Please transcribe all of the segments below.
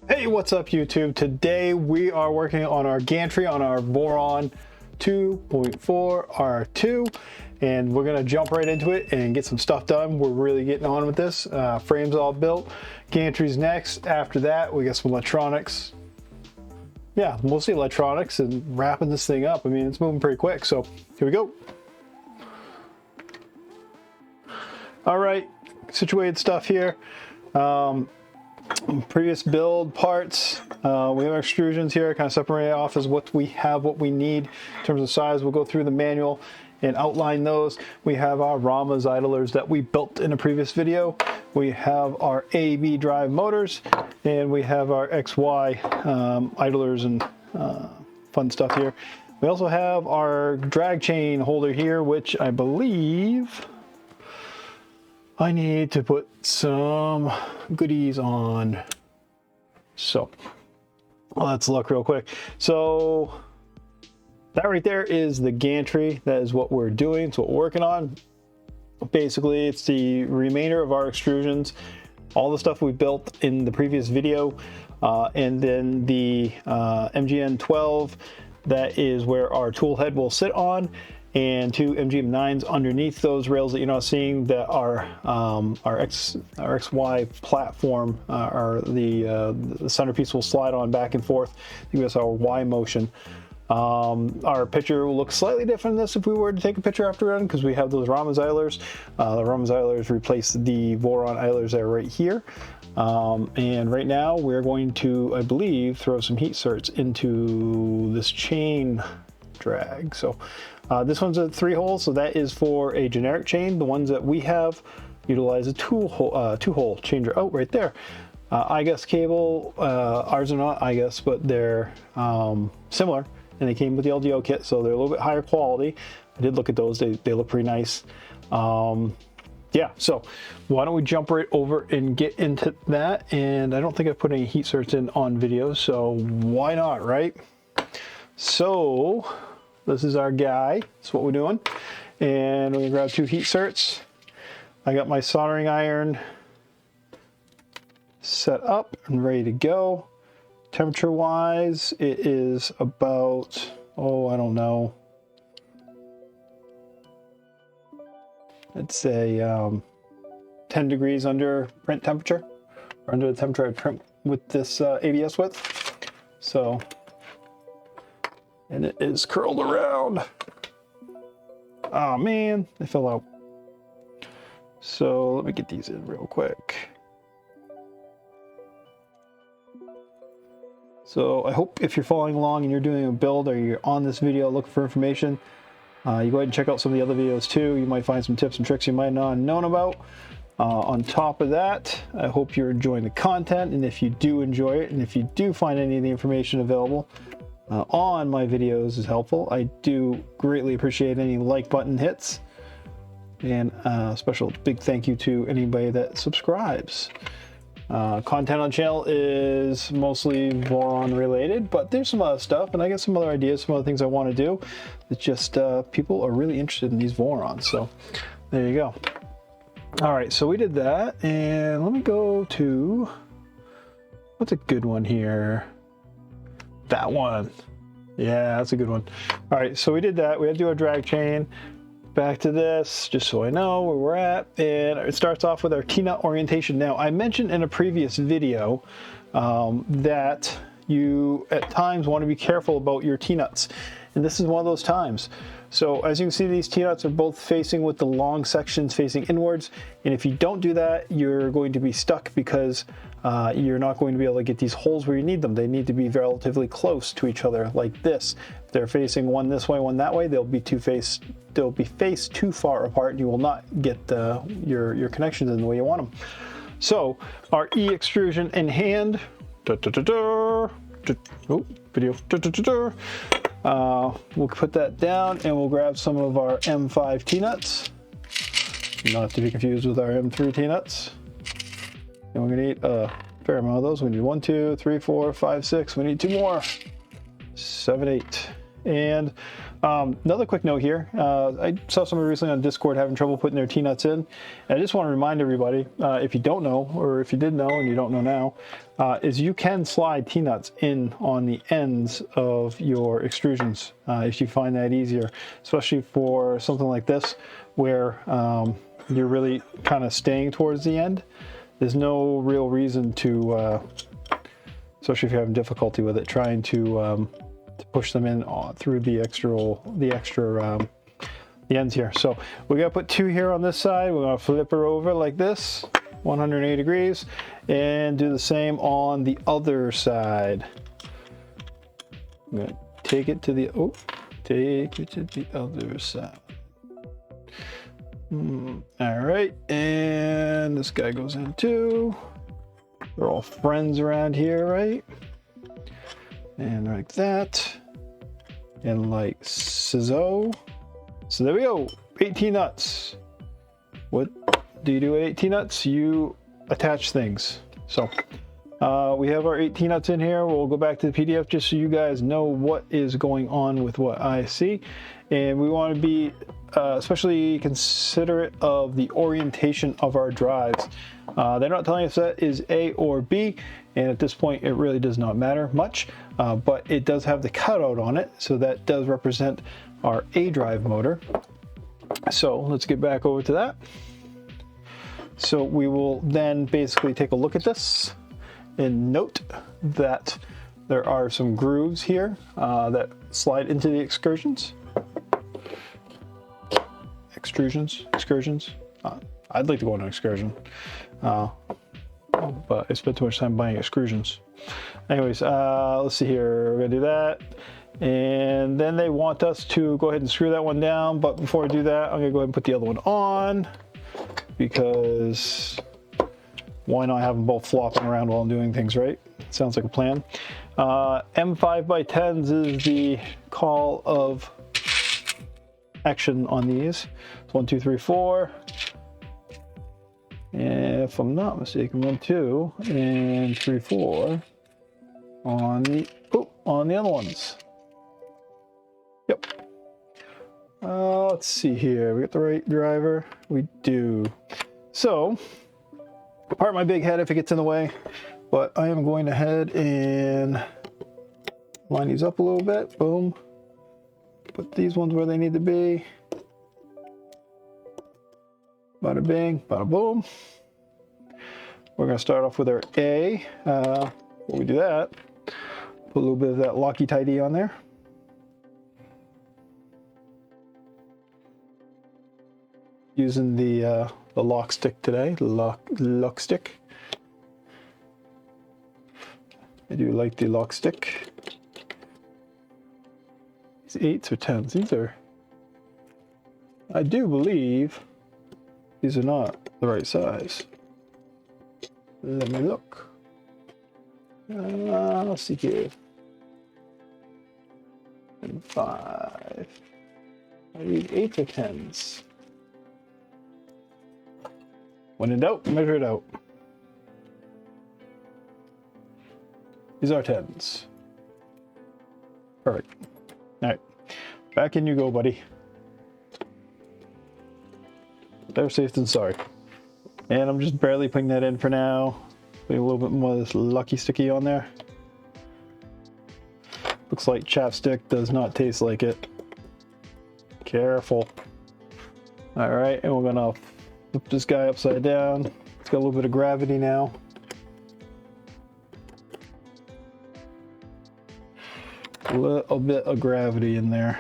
Hey, what's up YouTube? Today we are working on our gantry on our Voron 2.4 R2 and we're gonna jump right into it and get some stuff done. We're really getting on with this. Frame's all built, gantry's next. After that we got some electronics. Yeah, mostly electronics and wrapping this thing up. I mean, it's moving pretty quick, so here we go. All right, situated stuff here. Previous build parts, we have extrusions here, kind of separate off as what we have, what we need in terms of size. We'll go through the manual and outline those. We have our Ramas idlers that we built in a previous video. We have our AB drive motors, and we have our XY idlers and fun stuff here. We also have our drag chain holder here, which I believe I need to put some goodies on. So let's look real quick. So that right there is the gantry. That is what we're doing. It's what we're working on. Basically, it's the remainder of our extrusions, all the stuff we built in the previous video, and then the MGN 12. That is where our tool head will sit on, and two MGM9s underneath those rails that you're not seeing that are our XY platform, the centerpiece will slide on back and forth to give us our Y motion. Our picture will look slightly different than this if we were to take a picture after run, because we have those Ramas idlers. The Ramas idlers replace the Voron idlers that are right here. And right now we're going to, I believe, throw some heat certs into this chain drag. So this one's a 3-hole, so that is for a generic chain. The ones that we have utilize a two-hole changer out right there. I guess cable, ours are not I guess, but they're similar, and they came with the LDO kit, so they're a little bit higher quality. I did look at those, they look pretty nice. Yeah, so why don't we jump right over and get into that. And I don't think I put any heat certs in on video, so why not, right? So this is our guy. That's what we're doing. And we're gonna grab 2 heat certs. I got my soldering iron set up and ready to go. Temperature wise, it is about, oh, I don't know. Let's say 10 degrees under print temperature, or under the temperature I print with this ABS with. So, and it is curled around. Oh man, they fell out. So let me get these in real quick. So I hope if you're following along and you're doing a build or you're on this video looking for information, you go ahead and check out some of the other videos too. You might find some tips and tricks you might not have known about. On top of that, I hope you're enjoying the content, and if you do enjoy it, and if you do find any of the information available on my videos is helpful, I do greatly appreciate any like button hits, and a special big thank you to anybody that subscribes. Content on the channel is mostly Voron related, but there's some other stuff, and I got some other ideas, some other things I want to do. It's just people are really interested in these Vorons, so there you go. All right, so we did that, and let me go to, what's a good one here? That one. Yeah, that's a good one. All right, so we did that. We had to do a drag chain. Back to this, just so I know where we're at, and it starts off with our T-nut orientation. Now, I mentioned in a previous video that you at times want to be careful about your T-nuts, and this is one of those times. So as you can see, these T-nuts are both facing with the long sections facing inwards, and if you don't do that, you're going to be stuck because you're not going to be able to get these holes where you need them. They need to be relatively close to each other like this. If they're facing one this way, one that way, they'll be faced too far apart, and you will not get your connections in the way you want them. So our E extrusion in hand, we'll put that down, and we'll grab some of our M5 T-nuts, not to be confused with our M3 T-nuts. And we're gonna need a fair amount of those. We need 1, 2, 3, 4, 5, 6. We need 2 more. 7, 8. And Another quick note here. I saw somebody recently on Discord having trouble putting their T-nuts in. And I just want to remind everybody, if you don't know, or if you did know and you don't know now, is you can slide T-nuts in on the ends of your extrusions if you find that easier, especially for something like this where you're really kind of staying towards the end. There's no real reason to, especially if you're having difficulty with it, trying to push them in through the ends here. So we're gonna put 2 here on this side. We're gonna flip her over like this, 180 degrees, and do the same on the other side. I'm gonna take it to the other side. All right, and this guy goes in too. We're all friends around here, right? And like that, and like so. So there we go, 18 nuts. What do you do with 18 nuts? You attach things. So we have our 18 nuts in here. We'll go back to the PDF just so you guys know what is going on with what I see. And we want to be especially considerate of the orientation of our drives. They're not telling us that is A or B, and at this point it really does not matter much, but it does have the cutout on it, so that does represent our A drive motor. So let's get back over to that. So we will then basically take a look at this and note that there are some grooves here that slide into the excursions. Excursions. I'd like to go on an excursion, but I spent too much time buying excursions. Anyways, let's see here. We're gonna do that, and then they want us to go ahead and screw that one down. But before I do that, I'm gonna go ahead and put the other one on, because why not have them both flopping around while I'm doing things, right? Sounds like a plan. M5x10s is the call of action on these. It's 1, 2, 3, 4. And if I'm not mistaken, 1, 2, and 3, 4 on the other ones. Yep. Let's see here. We got the right driver. We do. So, pardon my big head if it gets in the way, but I am going ahead and line these up a little bit. Boom. Put these ones where they need to be. Bada bing, bada boom. We're going to start off with our A. Before we do that, put a little bit of that Loctite on there. Using the lock stick today, lock stick. I do like the lock stick. These 8s or 10s. These are, I do believe, these are not the right size. Let me look. Let's see here. And 5. Are these 8s or 10s? When in doubt, measure it out. These are 10s. Perfect. All right, back in you go, buddy. Better safe than sorry. And I'm just barely putting that in for now. Putting a little bit more of this lucky sticky on there. Looks like chapstick, does not taste like it. Careful. All right, and we're gonna flip this guy upside down. It's got a little bit of gravity now. A little bit of gravity in there.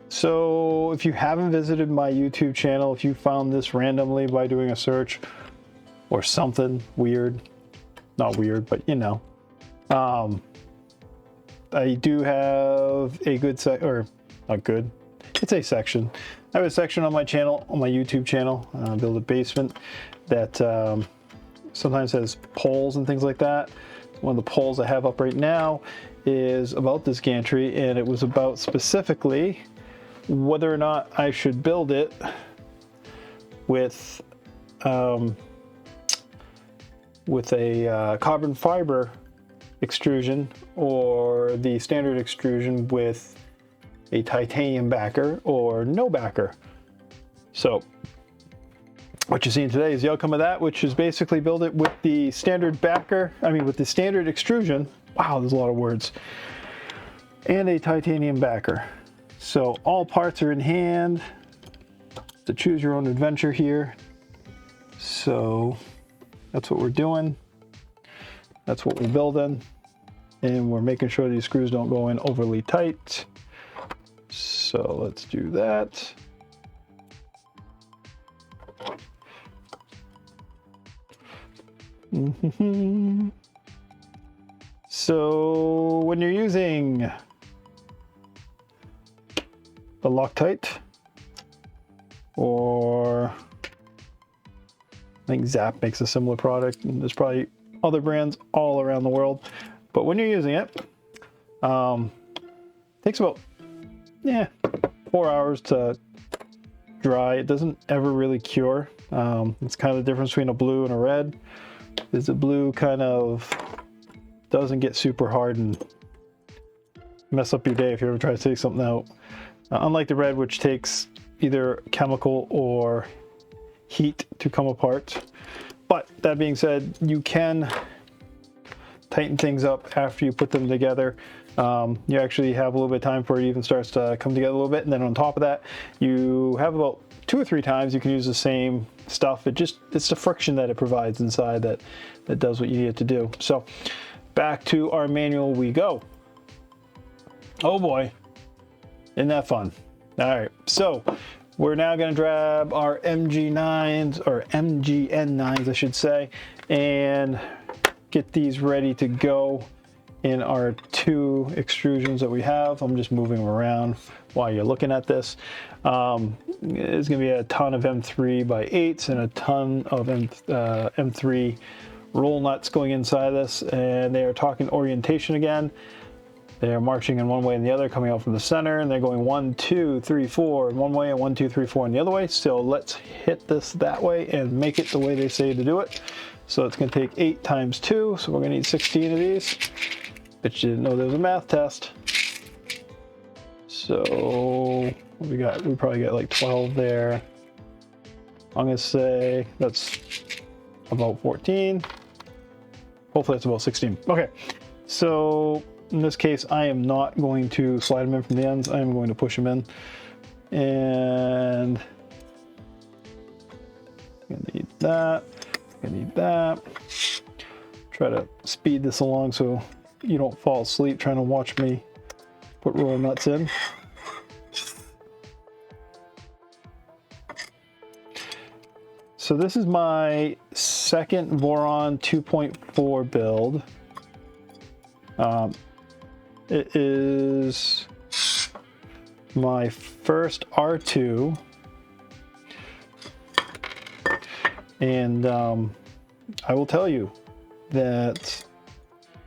So if you haven't visited my YouTube channel, if you found this randomly by doing a search or something weird, not weird, but you know, I do have a good or not good, it's a section. I have a section on my channel, on my YouTube channel, Build a Basement, that sometimes has polls and things like that. One of the polls I have up right now is about this gantry, and it was about specifically whether or not I should build it with a carbon fiber extrusion or the standard extrusion with a titanium backer or no backer. So what you're seeing today is the outcome of that, which is basically build it with the standard backer, with the standard extrusion. Wow, there's a lot of words. And a titanium backer. So all parts are in hand. To choose your own adventure here. So that's what we're doing. That's what we're building. And we're making sure these screws don't go in overly tight. So let's do that. So when you're using the Loctite, or I think Zap makes a similar product, and there's probably other brands all around the world, but when you're using it, takes about 4 hours to dry. It doesn't ever really cure. It's kind of the difference between a blue and a red. Is the blue kind of doesn't get super hard and mess up your day if you ever try to take something out. Unlike the red, which takes either chemical or heat to come apart. But that being said, you can tighten things up after you put them together. You actually have a little bit of time before it even starts to come together a little bit, and then on top of that, you have about 2 or 3 times you can use the same stuff. It's the friction that it provides inside that does what you need it to do. So back to our manual we go. Oh boy, isn't that fun? All right, so we're now going to grab our MG9s, or MGN9s I should say, and get these ready to go in our 2 extrusions that we have. I'm just moving them around while you're looking at this. There's going to be a ton of M3x8s and a ton of M3 roll nuts going inside this, and they are talking orientation again. They are marching in one way and the other, coming out from the center, and they're going 1, 2, 3, 4 in one way and 1, 2, 3, 4 in the other way. So let's hit this that way and make it the way they say to do it. So it's going to take 8 times 2, so we're going to need 16 of these. Bet you didn't know there was a math test. So what we got? We probably got like 12 there. I'm going to say that's about 14. Hopefully that's about 16. Okay, so in this case, I am not going to slide them in from the ends. I am going to push them in. And I'm going to need that. I'm going to need that. Try to speed this along so you don't fall asleep trying to watch me put roll nuts in. So this is my second Voron 2.4 build. It is my first R2, and I will tell you that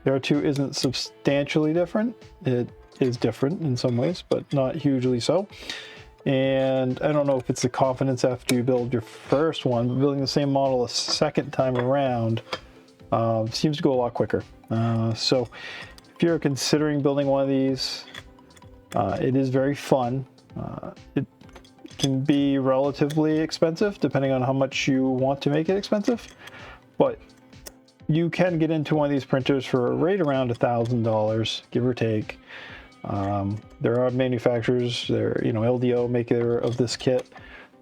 the R2 isn't substantially different. It is different in some ways, but not hugely so. And I don't know if it's the confidence after you build your first one, but building the same model a second time around seems to go a lot quicker. So if you're considering building one of these, it is very fun. It can be relatively expensive depending on how much you want to make it expensive, but you can get into one of these printers for right around $1,000, give or take. There are manufacturers, LDO maker of this kit.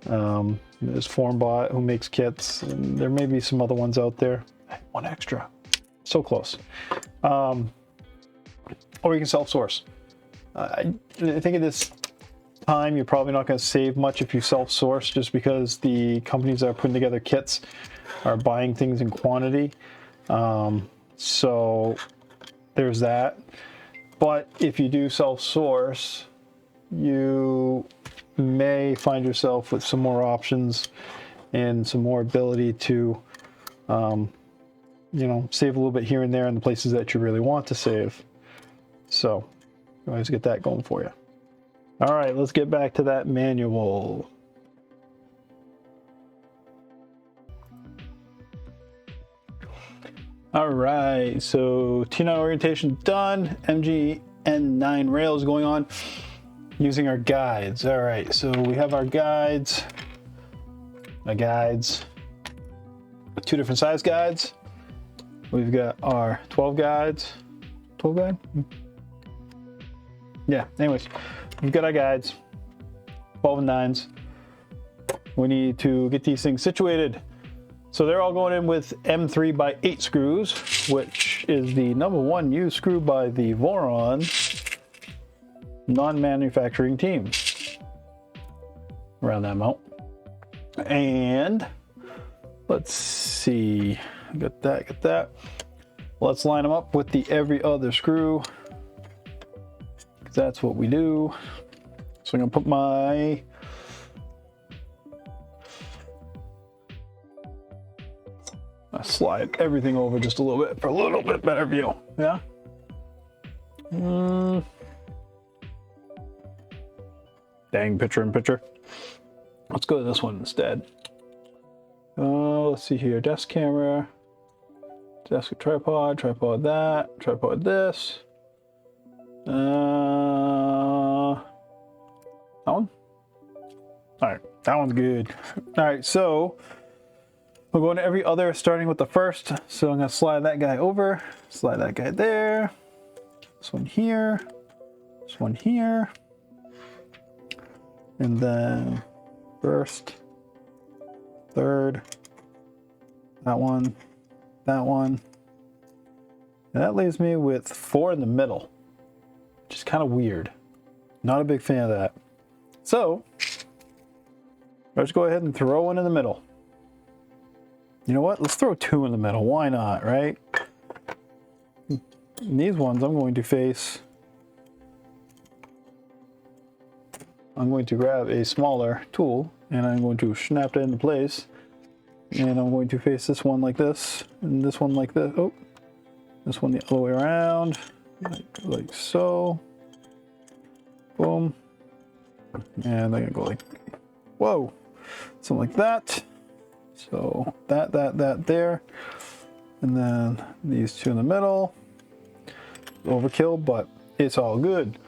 There's Formbot who makes kits, and there may be some other ones out there. One extra, so close. Or you can self-source. I think at this time you're probably not going to save much if you self-source, just because the companies that are putting together kits are buying things in quantity. So there's that. But if you do self-source, you may find yourself with some more options and some more ability to save a little bit here and there in the places that you really want to save. So you always get that going for you. All right, let's get back to that manual. All right, so T9 orientation done. MGN9 rails going on. using our guides. All right, so we have our guides. My guides. 2 different size guides. We've got our 12 guides. 12 guide? Yeah, anyways, we've got our guides. 12 and 9s. We need to get these things situated. So they're all going in with M3x8 screws, which is the #1 used screw by the Voron non-manufacturing team. Around that amount. And let's see, got that. Let's line them up with the every other screw. That's what we do. So I'm gonna put my I slide everything over just a little bit for a little bit better view. Yeah. Dang, picture in picture. Let's go to this one instead. Let's see here. Desk camera, desk tripod, tripod that, tripod this. That one. All right, that one's good. All right, so we're going to every other, starting with the first. So I'm gonna slide that guy over, slide that guy there, this one here, this one here, and then first, third, that one, and that leaves me with 4 in the middle, which is kind of weird. Not a big fan of that. So let's go ahead and throw one in the middle. You know what? Let's throw 2 in the middle. Why not, right? And these ones I'm going to face. I'm going to grab a smaller tool and I'm going to snap it into place. And I'm going to face this one like this and this one like this. Oh, this one the other way around, like so. Boom. And I'm gonna go like, whoa, something like that. So that there, and then these 2 in the middle. Overkill, but it's all good.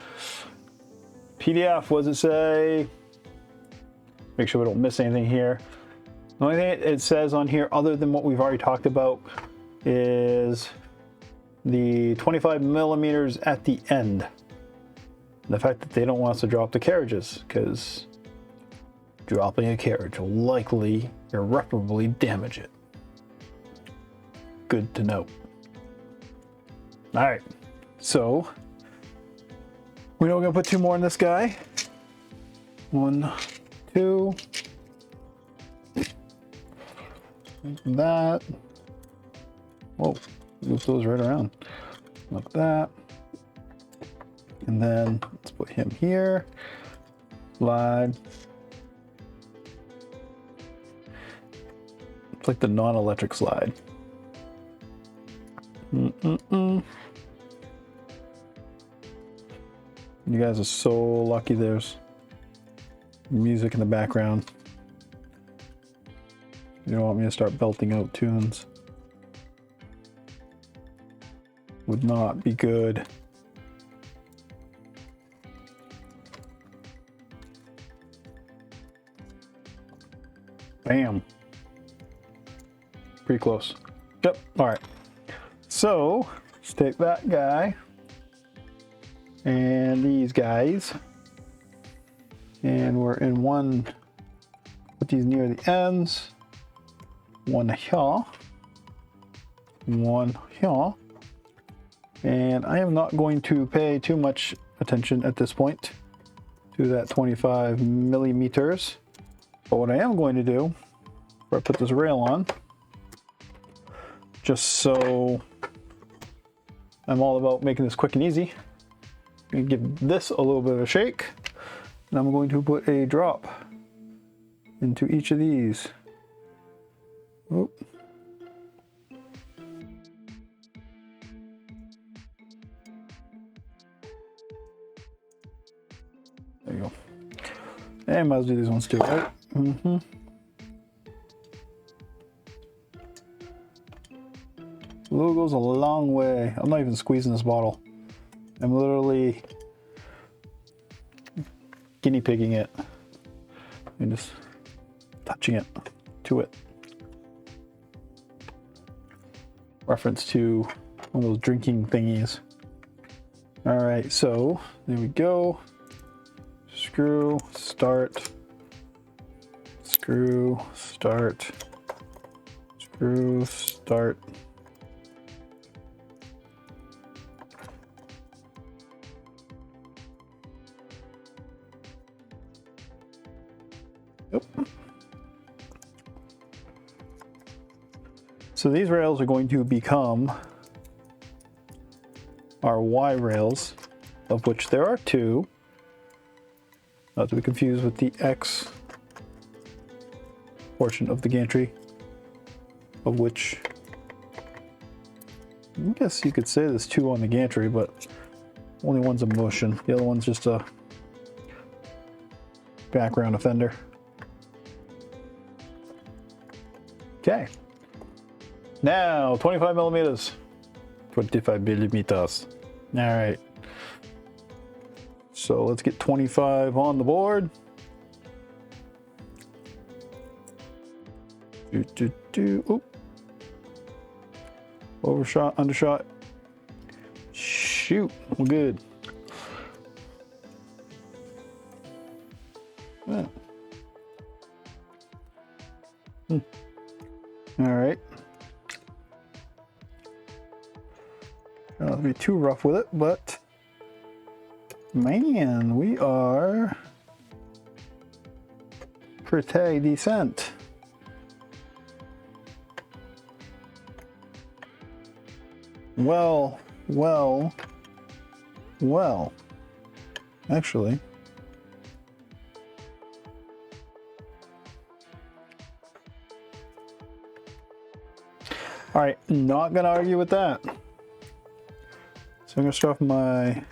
PDF, what does it say? Make sure we don't miss anything here. The only thing it says on here, other than what we've already talked about, is the 25 millimeters at the end. The fact that they don't want us to drop the carriages, because dropping a carriage will likely irreparably damage it. Good to know. All right, so we know we're gonna put 2 more in this guy. 1, 2. That. Whoa, move those right around. Like that. And then let's put him here. Slide. It's like the non-electric slide. You guys are so lucky there's music in the background. You don't want me to start belting out tunes. Would not be good. Bam. Pretty close. Yep. All right. So let's take that guy and these guys, and we're in one. Put these near the ends. One here. One here. And I am not going to pay too much attention at this point to that 25 millimeters. But what I am going to do, before I put this rail on, just so I'm all about making this quick and easy, I'm going to give this a little bit of a shake, and I'm going to put a drop into each of these. Oop. There you go. And might as well do these ones too, right? Blue goes a long way. I'm not even squeezing this bottle. I'm literally guinea pigging it and just touching it to it. Reference to one of those drinking thingies. All right, so there we go. Screw, start, screw, start, screw, start. Yep. So these rails are going to become our Y rails, of which there are two. Not to be confused with the X portion of the gantry, of which I guess you could say there's two on the gantry, but only one's a motion. The other one's just a background offender. Okay. Now, 25 millimeters. 25 millimeters. All right. So let's get 25 on the board. Oop. Overshot, undershot. Shoot, we're good. Yeah. All right. Not to be too rough with it, but man, we are pretty decent. Well, actually, all right, not gonna argue with that. So I'm gonna start off my,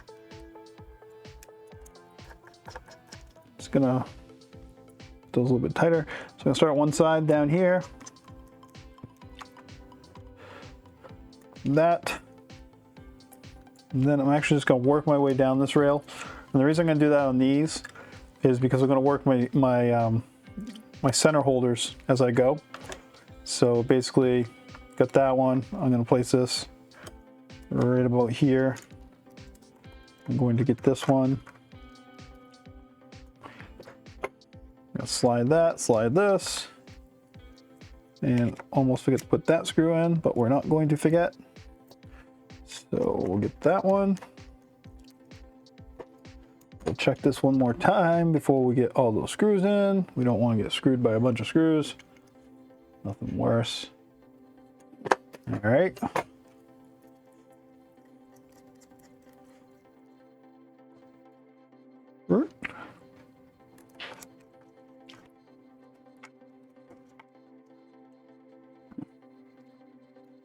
just gonna do a little bit tighter. So I'm gonna start one side down here. That. And then I'm actually just gonna work my way down this rail. And the reason I'm gonna do that on these is because I'm gonna work my center holders as I go. So basically, got that one. I'm gonna place this right about here. I'm going to get this one. I'm gonna slide that, slide this, and almost forget to put that screw in, but we're not going to forget. So we'll get that one. We'll check this one more time before we get all those screws in. We don't want to get screwed by a bunch of screws. Nothing worse. All right.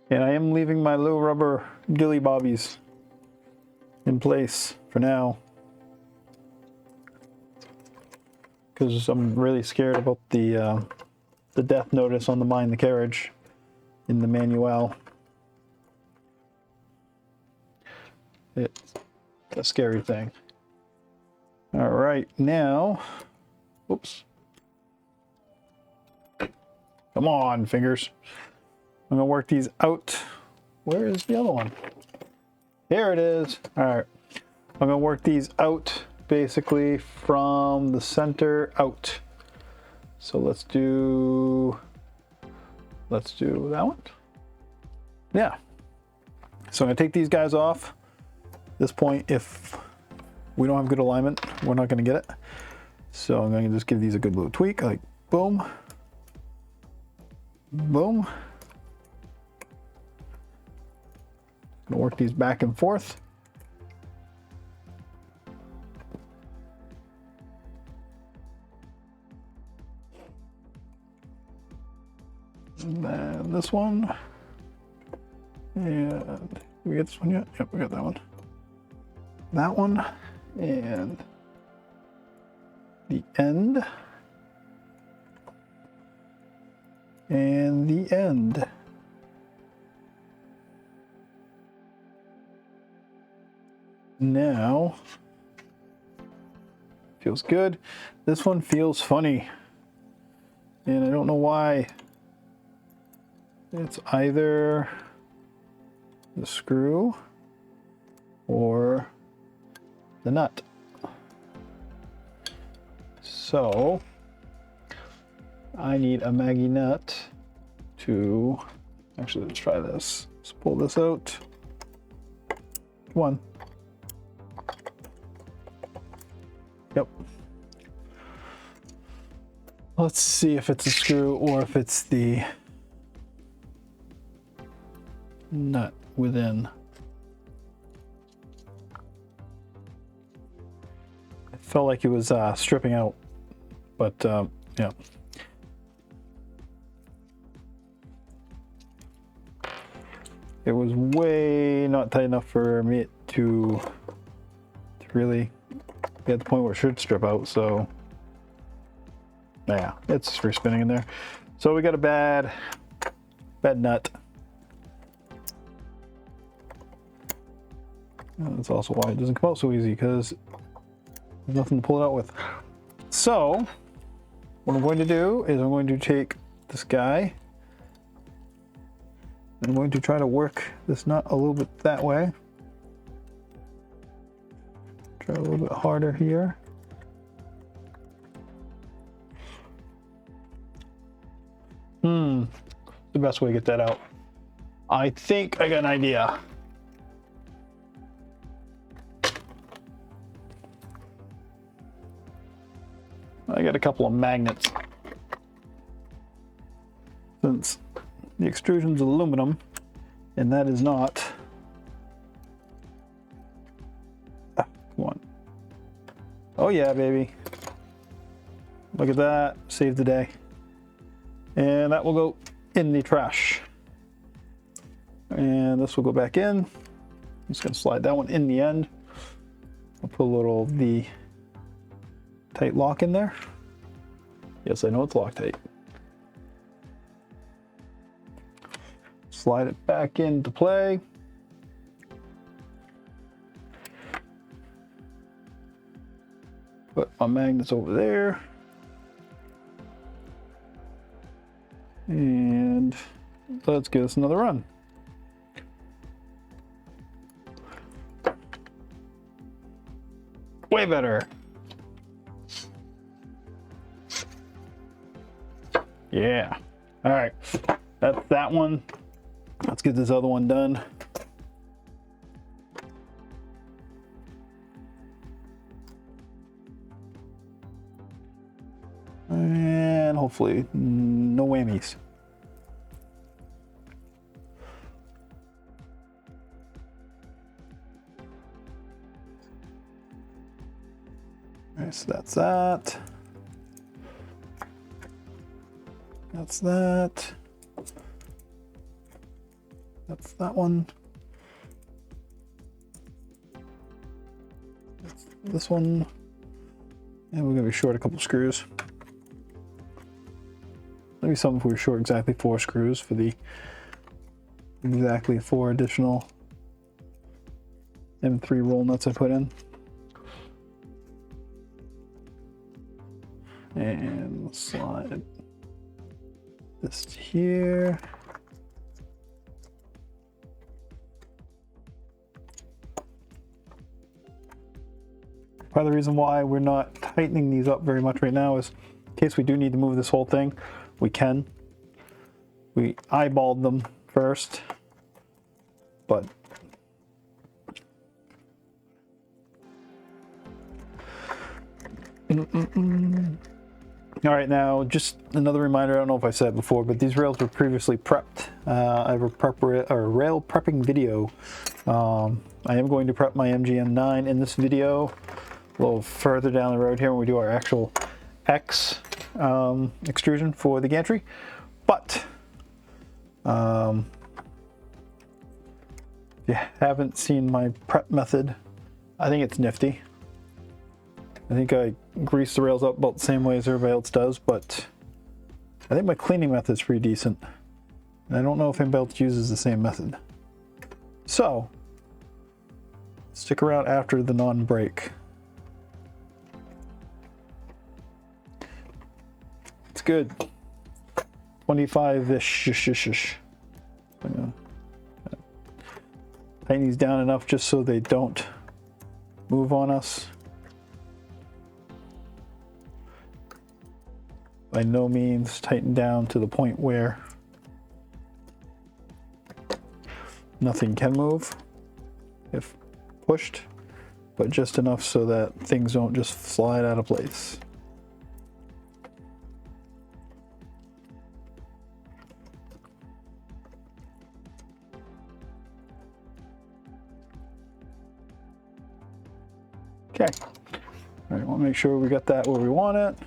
And I am leaving my little rubber dilly bobbies in place for now, because I'm really scared about the death notice on the Mind the Carriage in the manual. It's a scary thing. All right, now, oops. Come on, fingers. I'm gonna work these out. Where is the other one? Here it is. All right, I'm gonna work these out basically from the center out. So let's do that one. Yeah. So I'm gonna take these guys off. At this point, if we don't have good alignment, we're not gonna get it. So I'm gonna just give these a good little tweak, like boom, boom. Gonna work these back and forth. And then this one. And did we get this one yet? Yep, we got that one. That one. And the end. And the end. Now, feels good. This one feels funny, and I don't know why. It's either the screw or the nut. So I need a Maggie nut to, actually let's try this. Let's pull this out. Come on. Yep. Let's see if it's a screw or if it's the nut within. It felt like it was stripping out, but yeah. It was way not tight enough for me to really be at the point where it should strip out, so yeah, it's free spinning in there. So we got a bad nut. And that's also why it doesn't come out so easy, because there's nothing to pull it out with. So what I'm going to do is I'm going to take this guy. I'm going to try to work this nut a little bit that way. Try a little bit harder here. The best way to get that out. I think I got an idea. I got a couple of magnets. Since the extrusion's aluminum, and that is not. Come on. Oh yeah, baby. Look at that. Saved the day. And that will go in the trash. And this will go back in. I'm just going to slide that one in the end. I'll put a little of the tight lock in there. Yes, I know it's Loctite. Slide it back into play. Put my magnets over there. And let's give this another run. Way better. Yeah. All right. That's that one. Let's get this other one done. And hopefully no whammies. All right, so that's that. That's that. That's that one. That's this one. And we're going to be short a couple screws. Maybe something if we were short exactly 4 screws for the exactly 4 additional M3 roll nuts I put in. And we'll slide this to here. Part of the reason why we're not tightening these up very much right now is in case we do need to move this whole thing, we can. We eyeballed them first, but all right, now just another reminder, I don't know if I said it before, but these rails were previously prepped. I have a rail prepping video. I am going to prep my MGM9 in this video a little further down the road here when we do our actual X extrusion for the gantry. But if you haven't seen my prep method, I think it's nifty. I think I grease the rails up about the same way as everybody else does, but I think my cleaning method is pretty decent. I don't know if anybody else uses the same method. So, stick around after the non-break. good. 25-ish. Tighten these down enough just so they don't move on us. By no means tighten down to the point where nothing can move if pushed, but just enough so that things don't just slide out of place. Okay. All right, we'll make sure we got that where we want it.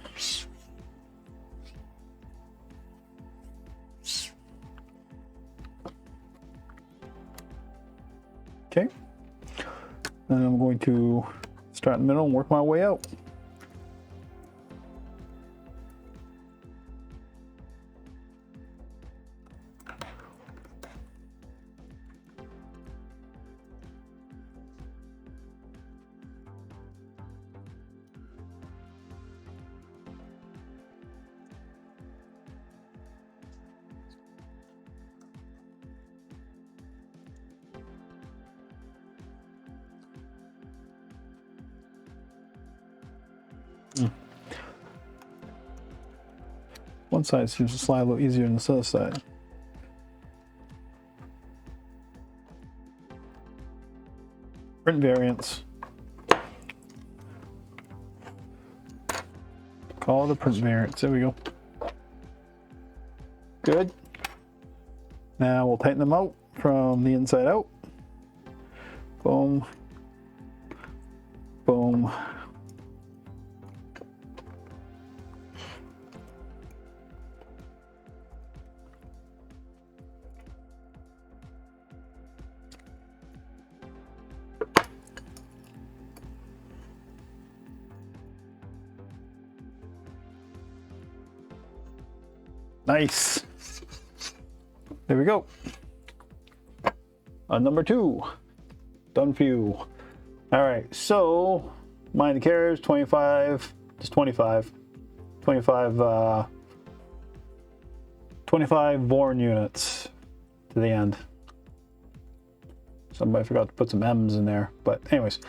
Okay. Then I'm going to start in the middle and work my way out. One side seems to slide a little easier than this other side. Print variants. Call the print variants. There we go. Good. Now we'll tighten them out from the inside out. Boom. Boom. Nice. There we go. Number 2. Done for you. All right, so mind the carriers, 25, just 25. 25 Voron units to the end. Somebody forgot to put some M's in there, but anyways.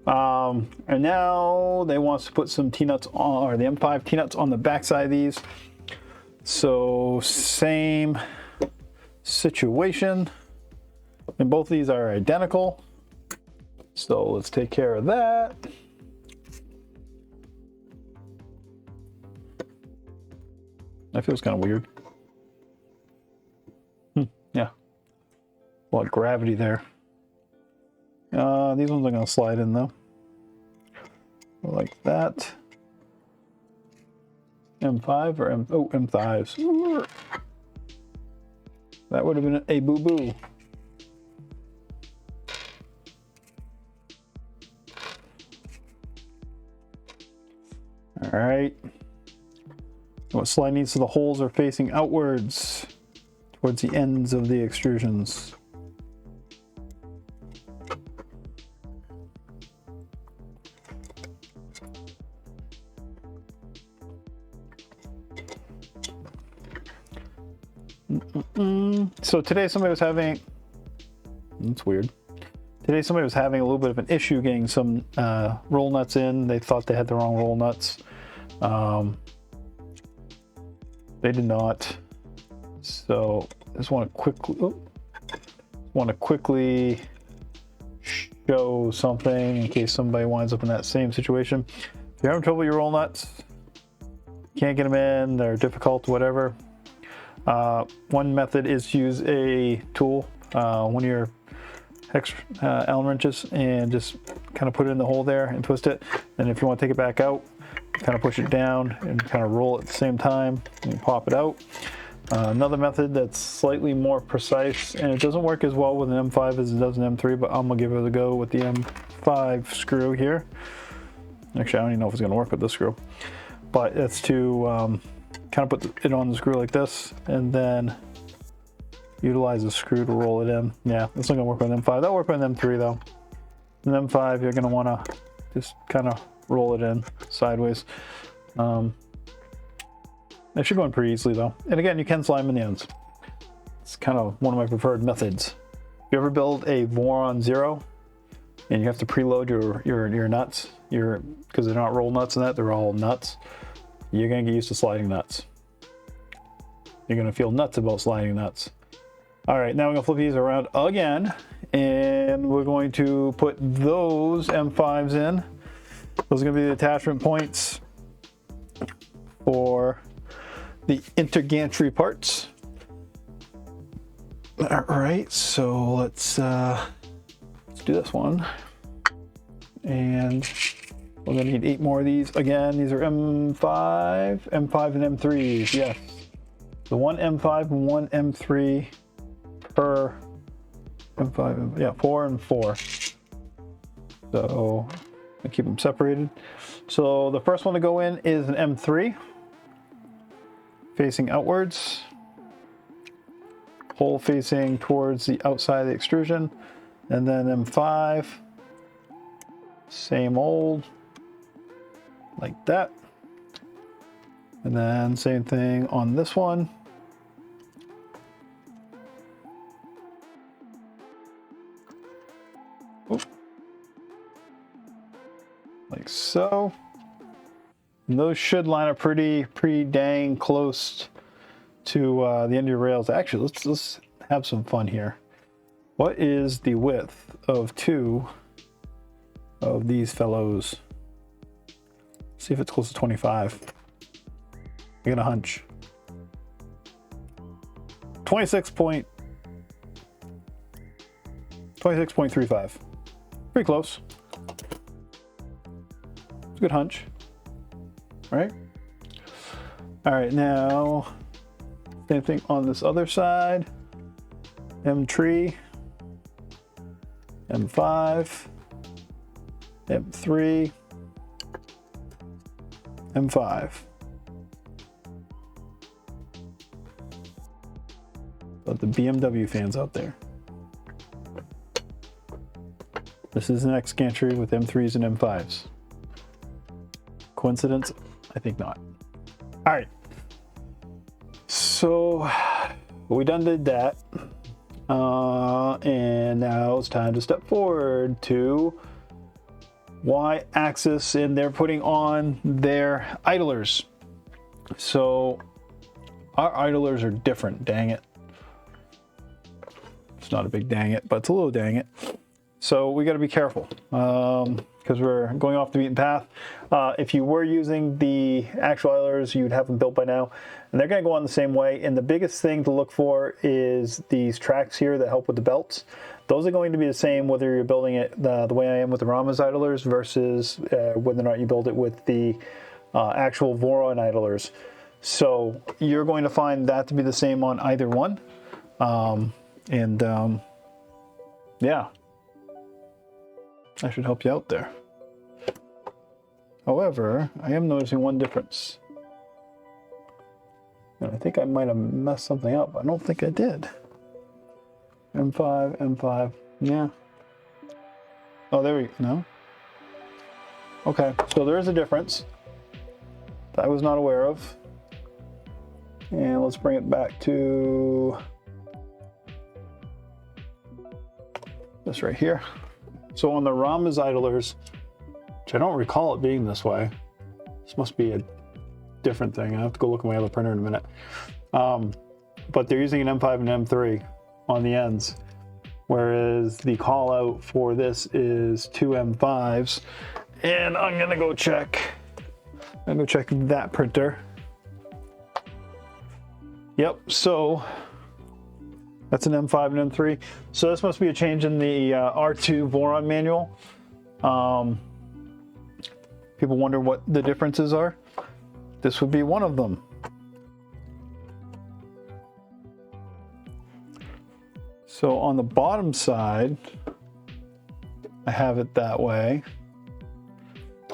And now they want us to put some T-nuts on, or the M5 T-nuts on the backside of these. So same situation, and both of these are identical. So let's take care of that. That feels kind of weird. Yeah, a lot of gravity there. These ones are going to slide in though, like that. M5 or M5s. That would have been a boo-boo. All right. What slide needs, so the holes are facing outwards towards the ends of the extrusions. So today somebody was having, that's weird. Today somebody was having a little bit of an issue getting some roll nuts in. They thought they had the wrong roll nuts. They did not. So I just want to quickly show something in case somebody winds up in that same situation. If you're having trouble with your roll nuts, can't get them in, they're difficult, whatever. One method is to use a tool, one of your hex Allen wrenches, and just kind of put it in the hole there and twist it. And if you want to take it back out, kind of push it down and kind of roll it at the same time and pop it out. Another method that's slightly more precise, and it doesn't work as well with an M5 as it does an M3, but I'm gonna give it a go with the M5 screw here. Actually, I don't even know if it's gonna work with this screw, but it's to kind of put it on the screw like this, and then utilize the screw to roll it in. Yeah, it's not gonna work on M5. That'll work on M3 though. An M5, you're gonna wanna just kind of roll it in sideways. They should go in pretty easily though. And again, you can slide them in the ends. It's kind of one of my preferred methods. If you ever build a Voron 0 and you have to preload your nuts, because they're not roll nuts in that, they're all nuts, you're gonna get used to sliding nuts. You're gonna feel nuts about sliding nuts. All right, now we're gonna flip these around again, and we're going to put those M5s in. Those are gonna be the attachment points for the inter-gantry parts. All right, so let's do this one. And we're gonna need 8 more of these. Again, these are M5 and M3s, yes. The one M5 and one M3 per M5, yeah, 4 and 4. So I keep them separated. So the first one to go in is an M3, facing outwards, hole facing towards the outside of the extrusion, and then M5, same old, like that. And then same thing on this one. Oop. Like so. And those should line up pretty dang close to the end of your rails. Actually, let's have some fun here. What is the width of 2 of these fellows? See if it's close to 25. I got a hunch. 26.35. Pretty close. It's a good hunch, right? All right, now same thing on this other side. M3, M5, M3, M5. But the BMW fans out there. This is the next gantry with M3s and M5s. Coincidence? I think not. All right. So we done did that. And now it's time to step forward to Y-axis, and they're putting on their idlers. So our idlers are different, dang it. It's not a big dang it, but it's a little dang it. So we got to be careful because we're going off the beaten path. If you were using the actual idlers, you'd have them built by now, and they're going to go on the same way. And the biggest thing to look for is these tracks here that help with the belts. Those are going to be the same whether you're building it the way I am with the Ramas idlers versus whether or not you build it with the actual Voron idlers. So you're going to find that to be the same on either one. Yeah, that should help you out there. However, I am noticing one difference. And I think I might have messed something up. I don't think I did. M5, M5, yeah. Oh, there we go, no? Okay, so there is a difference that I was not aware of. And let's bring it back to this right here. So on the Ramas idlers, which I don't recall it being this way, this must be a different thing. I have to go look at my other printer in a minute. But they're using an M5 and M3 on the ends, whereas the call out for this is 2 M5s. And I'm gonna go check. I'm gonna go check that printer. Yep, so that's an M5 and M3. So this must be a change in the R2 Voron manual. People wonder what the differences are. This would be one of them. So on the bottom side, I have it that way.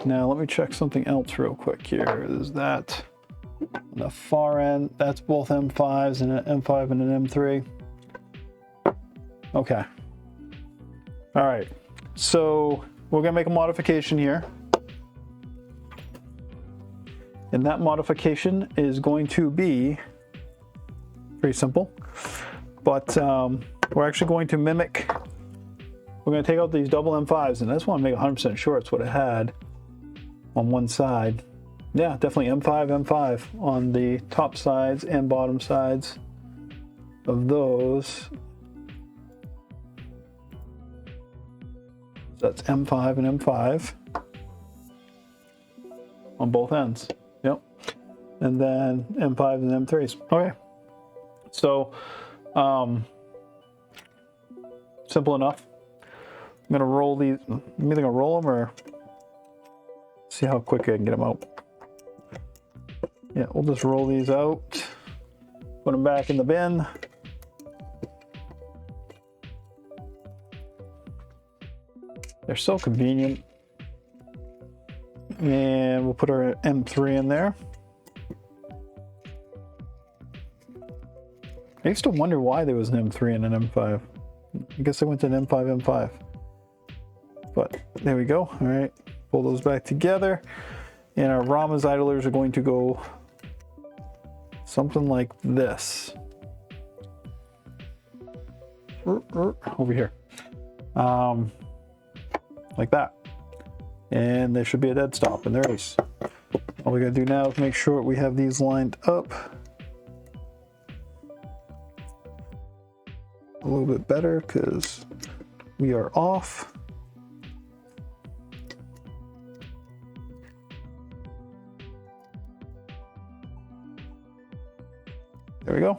Now let me check something else real quick here. There's that. On the far end, that's both M5s and an M5 and an M3. Okay. All right. So we're gonna make a modification here. And that modification is going to be pretty simple, but we're actually going to mimic, we're going to take out these double M5s, and I just want to make 100% sure it's what it had on one side. Yeah, definitely M5, M5 on the top sides and bottom sides of those. So that's M5 and M5 on both ends. Yep. And then M5 and M3s. Okay. So, simple enough. I'm gonna roll these. I'm either gonna roll them or see how quick I can get them out. Yeah, we'll just roll these out, put them back in the bin. They're so convenient. And we'll put our M3 in there. I used to wonder why there was an M3 and an M5. I guess I went to an M5, M5. But there we go. All right, pull those back together. And our Ramas idlers are going to go something like this. Over here. Like that. And there should be a dead stop, and there is. All we gotta do now is make sure we have these lined up a little bit better, because we are off. There we go.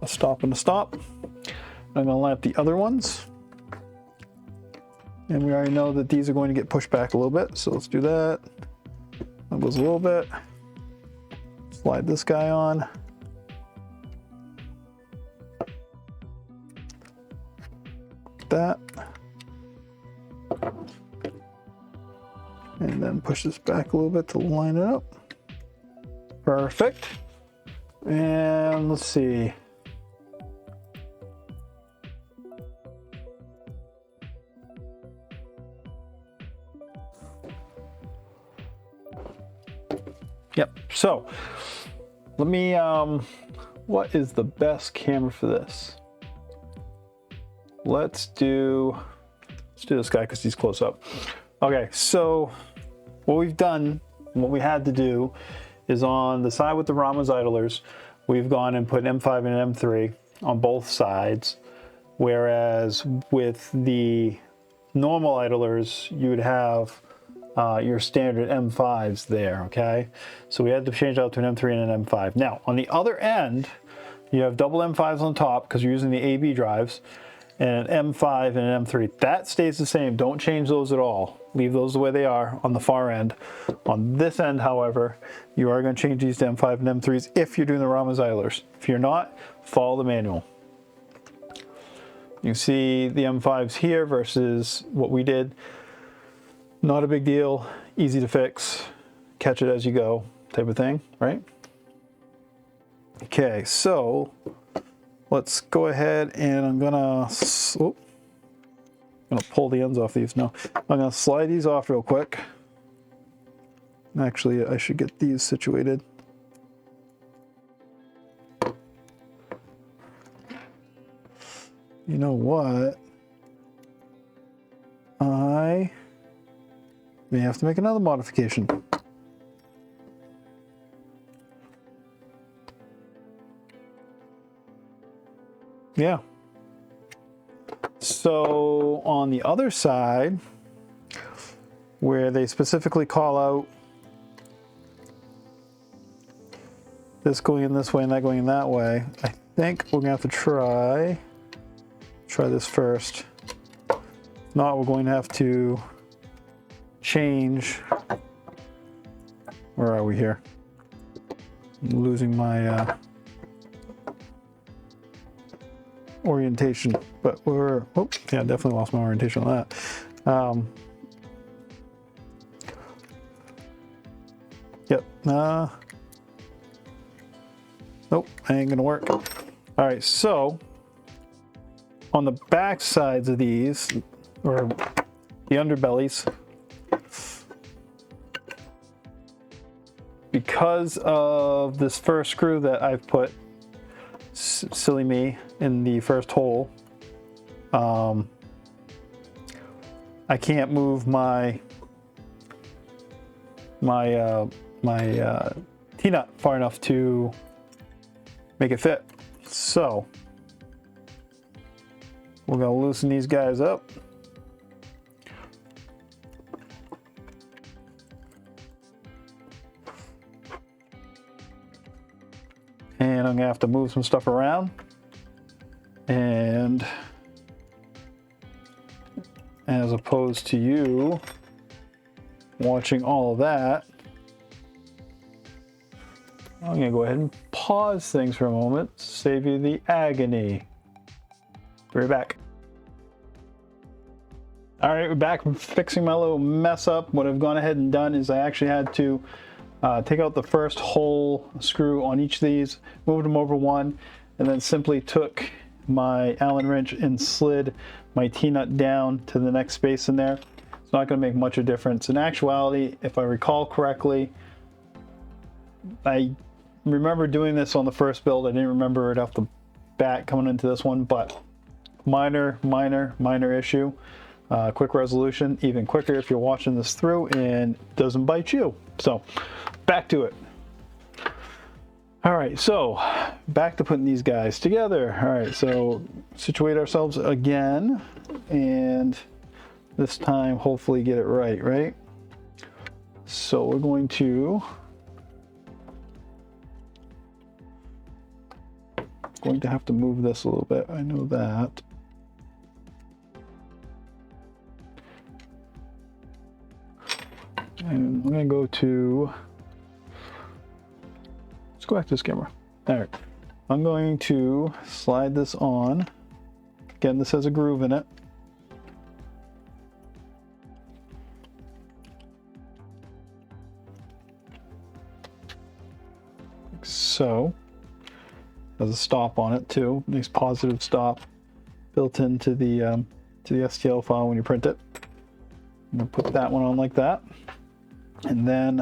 A stop and a stop. I'm gonna line up the other ones. And we already know that these are going to get pushed back a little bit, so let's do that. That goes a little bit. Slide this guy on. That. And then push this back a little bit to line it up. Perfect. And let's see. Yep, so let me, what is the best camera for this? Let's do this guy because he's close up. Okay, so what we've done, what we had to do is on the side with the Ramas idlers, we've gone and put an M5 and an M3 on both sides, whereas with the normal idlers, you would have your standard M5s there, okay? So we had to change out to an M3 and an M5. Now, on the other end, you have double M5s on top because you're using the AB drives, and an M5 and an M3. That stays the same. Don't change those at all. Leave those the way they are on the far end. On this end, however, you are going to change these to M5 and M3s if you're doing the Ramas idlers. If you're not, follow the manual. You see the M5s here versus what we did. Not a big deal, easy to fix, catch it as you go type of thing, right? Okay, so let's go ahead and I'm gonna pull the ends off these now. I'm gonna slide these off real quick. Actually, I should get these situated. You know what? I may have to make another modification. Yeah. So on the other side, where they specifically call out this going in this way and that going in that way, I think we're gonna have to try this first. If not, we're going to have to change. Where are we here? I'm losing my orientation, but we're, oh yeah, definitely lost my orientation on that. Yep. Nope, ain't gonna work. All right, so on the back sides of these, or the underbellies, because of this first screw that I've put, silly me, in the first hole, I can't move my T-nut far enough to make it fit. So we're gonna loosen these guys up. And I'm gonna have to move some stuff around. And as opposed to you watching all of that, I'm gonna go ahead and pause things for a moment, save you the agony. Be right back. All right, we're back from fixing my little mess up. What I've gone ahead and done is I actually had to take out the first hole screw on each of these, moved them over one, and then simply took my Allen wrench and slid my T-nut down to the next space in there. It's not going to make much of a difference. In actuality, if I recall correctly, I remember doing this on the first build. I didn't remember it off the bat coming into this one, but minor issue. Quick resolution, even quicker if you're watching this through and doesn't bite you. So back to it. All right, so back to putting these guys together. All right, so situate ourselves again, and this time hopefully get it right? So we're going to have to move this a little bit. I know that. And I'm gonna go to, let's go back to this camera. All right, I'm going to slide this on. Again, this has a groove in it. Like so. Has a stop on it too, nice positive stop built into the STL file when you print it. I'm gonna put that one on like that. And then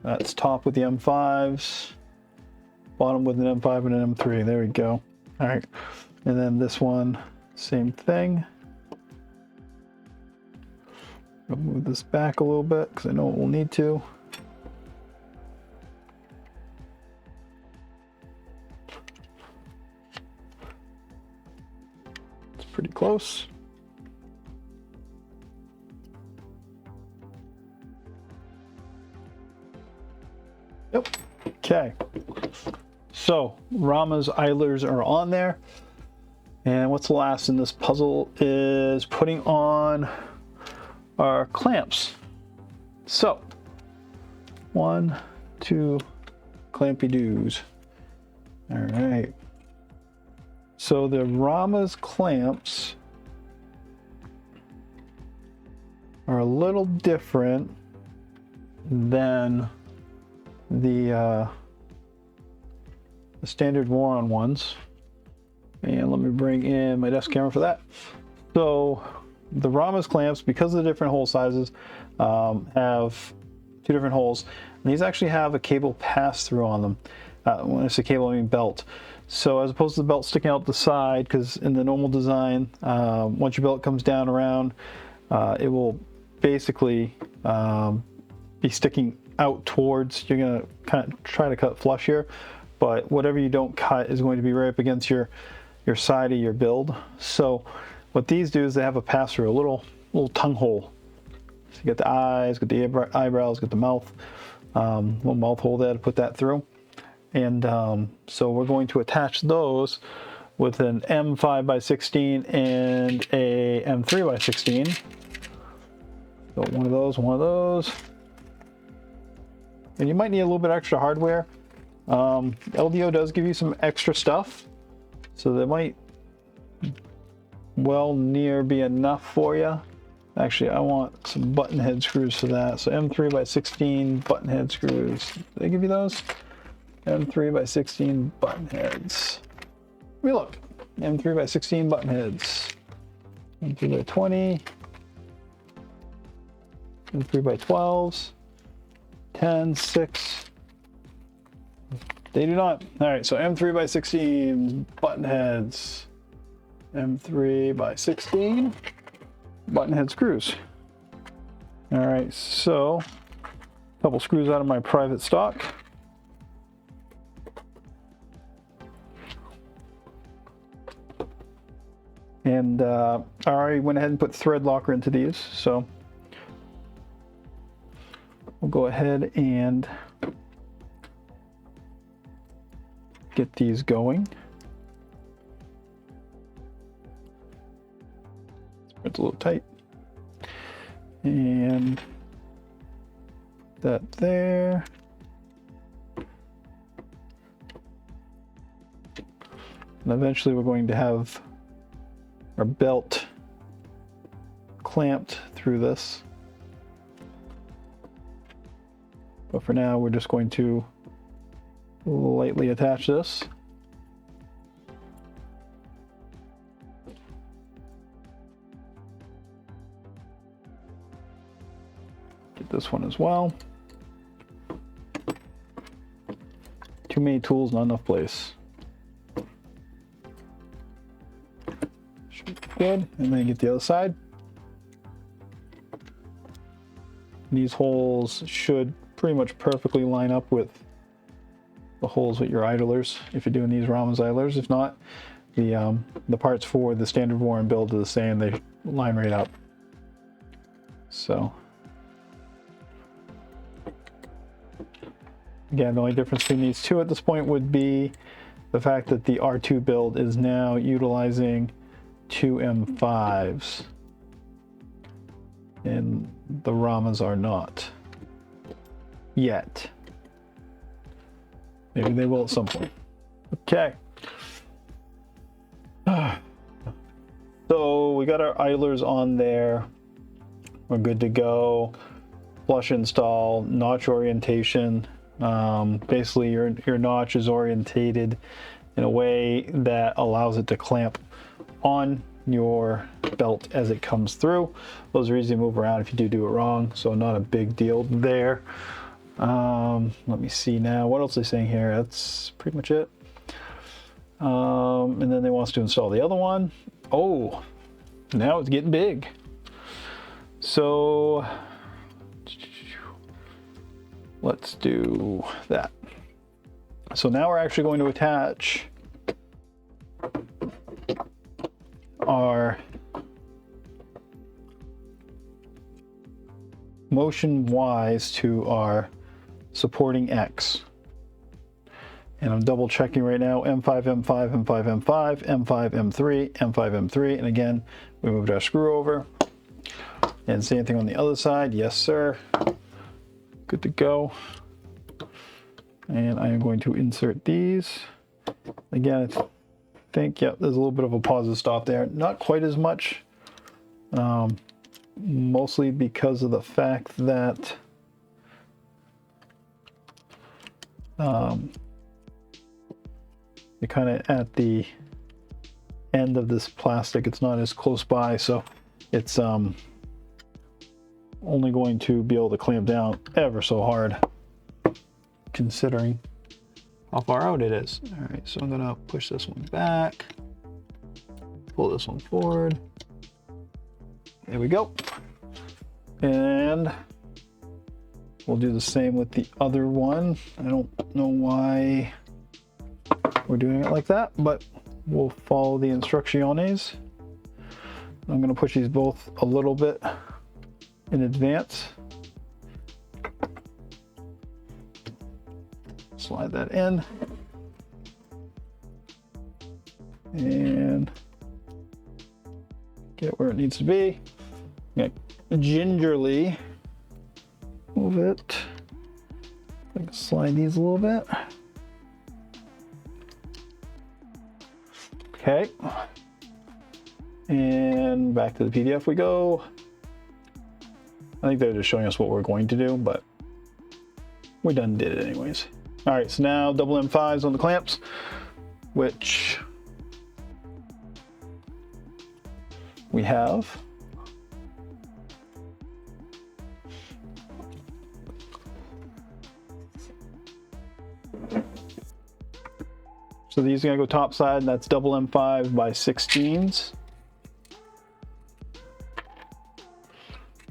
that's top with the M5s, bottom with an M5 and an M3. There we go. All right. And then this one, same thing. I'll move this back a little bit because I know it will need to. It's pretty close. Yep. Okay. So Rama's idlers are on there. And what's last in this puzzle is putting on our clamps. So 1, 2 clampy doos. All right. So the Rama's clamps are a little different than the standard Voron ones. And let me bring in my desk camera for that. So the Ramas clamps, because of the different hole sizes, have 2 different holes. And these actually have a cable pass through on them. When I say cable, I mean belt. So as opposed to the belt sticking out the side, because in the normal design, once your belt comes down around, it will basically be sticking out towards, you're going to kind of try to cut flush here, but whatever you don't cut is going to be right up against your side of your build. So what these do is they have a pass through, a little tongue hole. So you get the eyes, get the eyebrows, get the mouth, little mouth hole there to put that through. And so we're going to attach those with an M5x16 and a M3x16. So one of those. And you might need a little bit extra hardware. LDO does give you some extra stuff, so that might well near be enough for you. Actually, I want some button head screws for that. So M3x16 button head screws. Did they give you those? M3x16 button heads. Let me look. M3x16 button heads. M3x20. 3x12s, 10, 6. They do not. All right, so M3x16 button heads, M3x16 button head screws. All right, so a couple screws out of my private stock. And I already went ahead and put thread locker into these, so we'll go ahead and get these going. It's a little tight. And that there. And eventually we're going to have our belt clamped through this. But for now, we're just going to lightly attach this. Get this one as well. Too many tools, not enough place. Good, and then get the other side. These holes should pretty much perfectly line up with the holes with your idlers if you're doing these Ramas idlers. If not, the parts for the standard Voron build are the same. They line right up. So again, the only difference between these two at this point would be the fact that the R2 build is now utilizing 2 M5s and the Ramas are not yet. Maybe they will at some point. Okay. So we got our idlers on there. We're good to go. Flush install, notch orientation. Basically your notch is orientated in a way that allows it to clamp on your belt as it comes through. Those are easy to move around if you do it wrong, so not a big deal there. Let me see now. What else are they saying here? That's pretty much it. And then they want us to install the other one. Oh, now it's getting big. So let's do that. So now we're actually going to attach our motion Ys to our supporting X. And I'm double checking right now. M5, M5, M5, M5, M5, M3, M5, M3. And again, we moved our screw over. And same thing on the other side. Yes, sir. Good to go. And I am going to insert these. Again, I think, yeah, there's a little bit of a pause and stop there. Not quite as much. Mostly because of the fact that you're kind of at the end of this plastic. It's not as close by, so it's only going to be able to clamp down ever so hard, considering how far out it is. All right, so I'm gonna push this one back, pull this one forward. There we go. And we'll do the same with the other one. I don't know why we're doing it like that, but we'll follow the instrucciones. I'm gonna push these both a little bit in advance. Slide that in. And get where it needs to be. I'm gonna gingerly move it. Slide these a little bit. Okay. And back to the PDF we go. I think they're just showing us what we're going to do, but we done did it anyways. All right, so now double M5s on the clamps, which we have. So these are gonna go top side, and that's double M5 by 16s.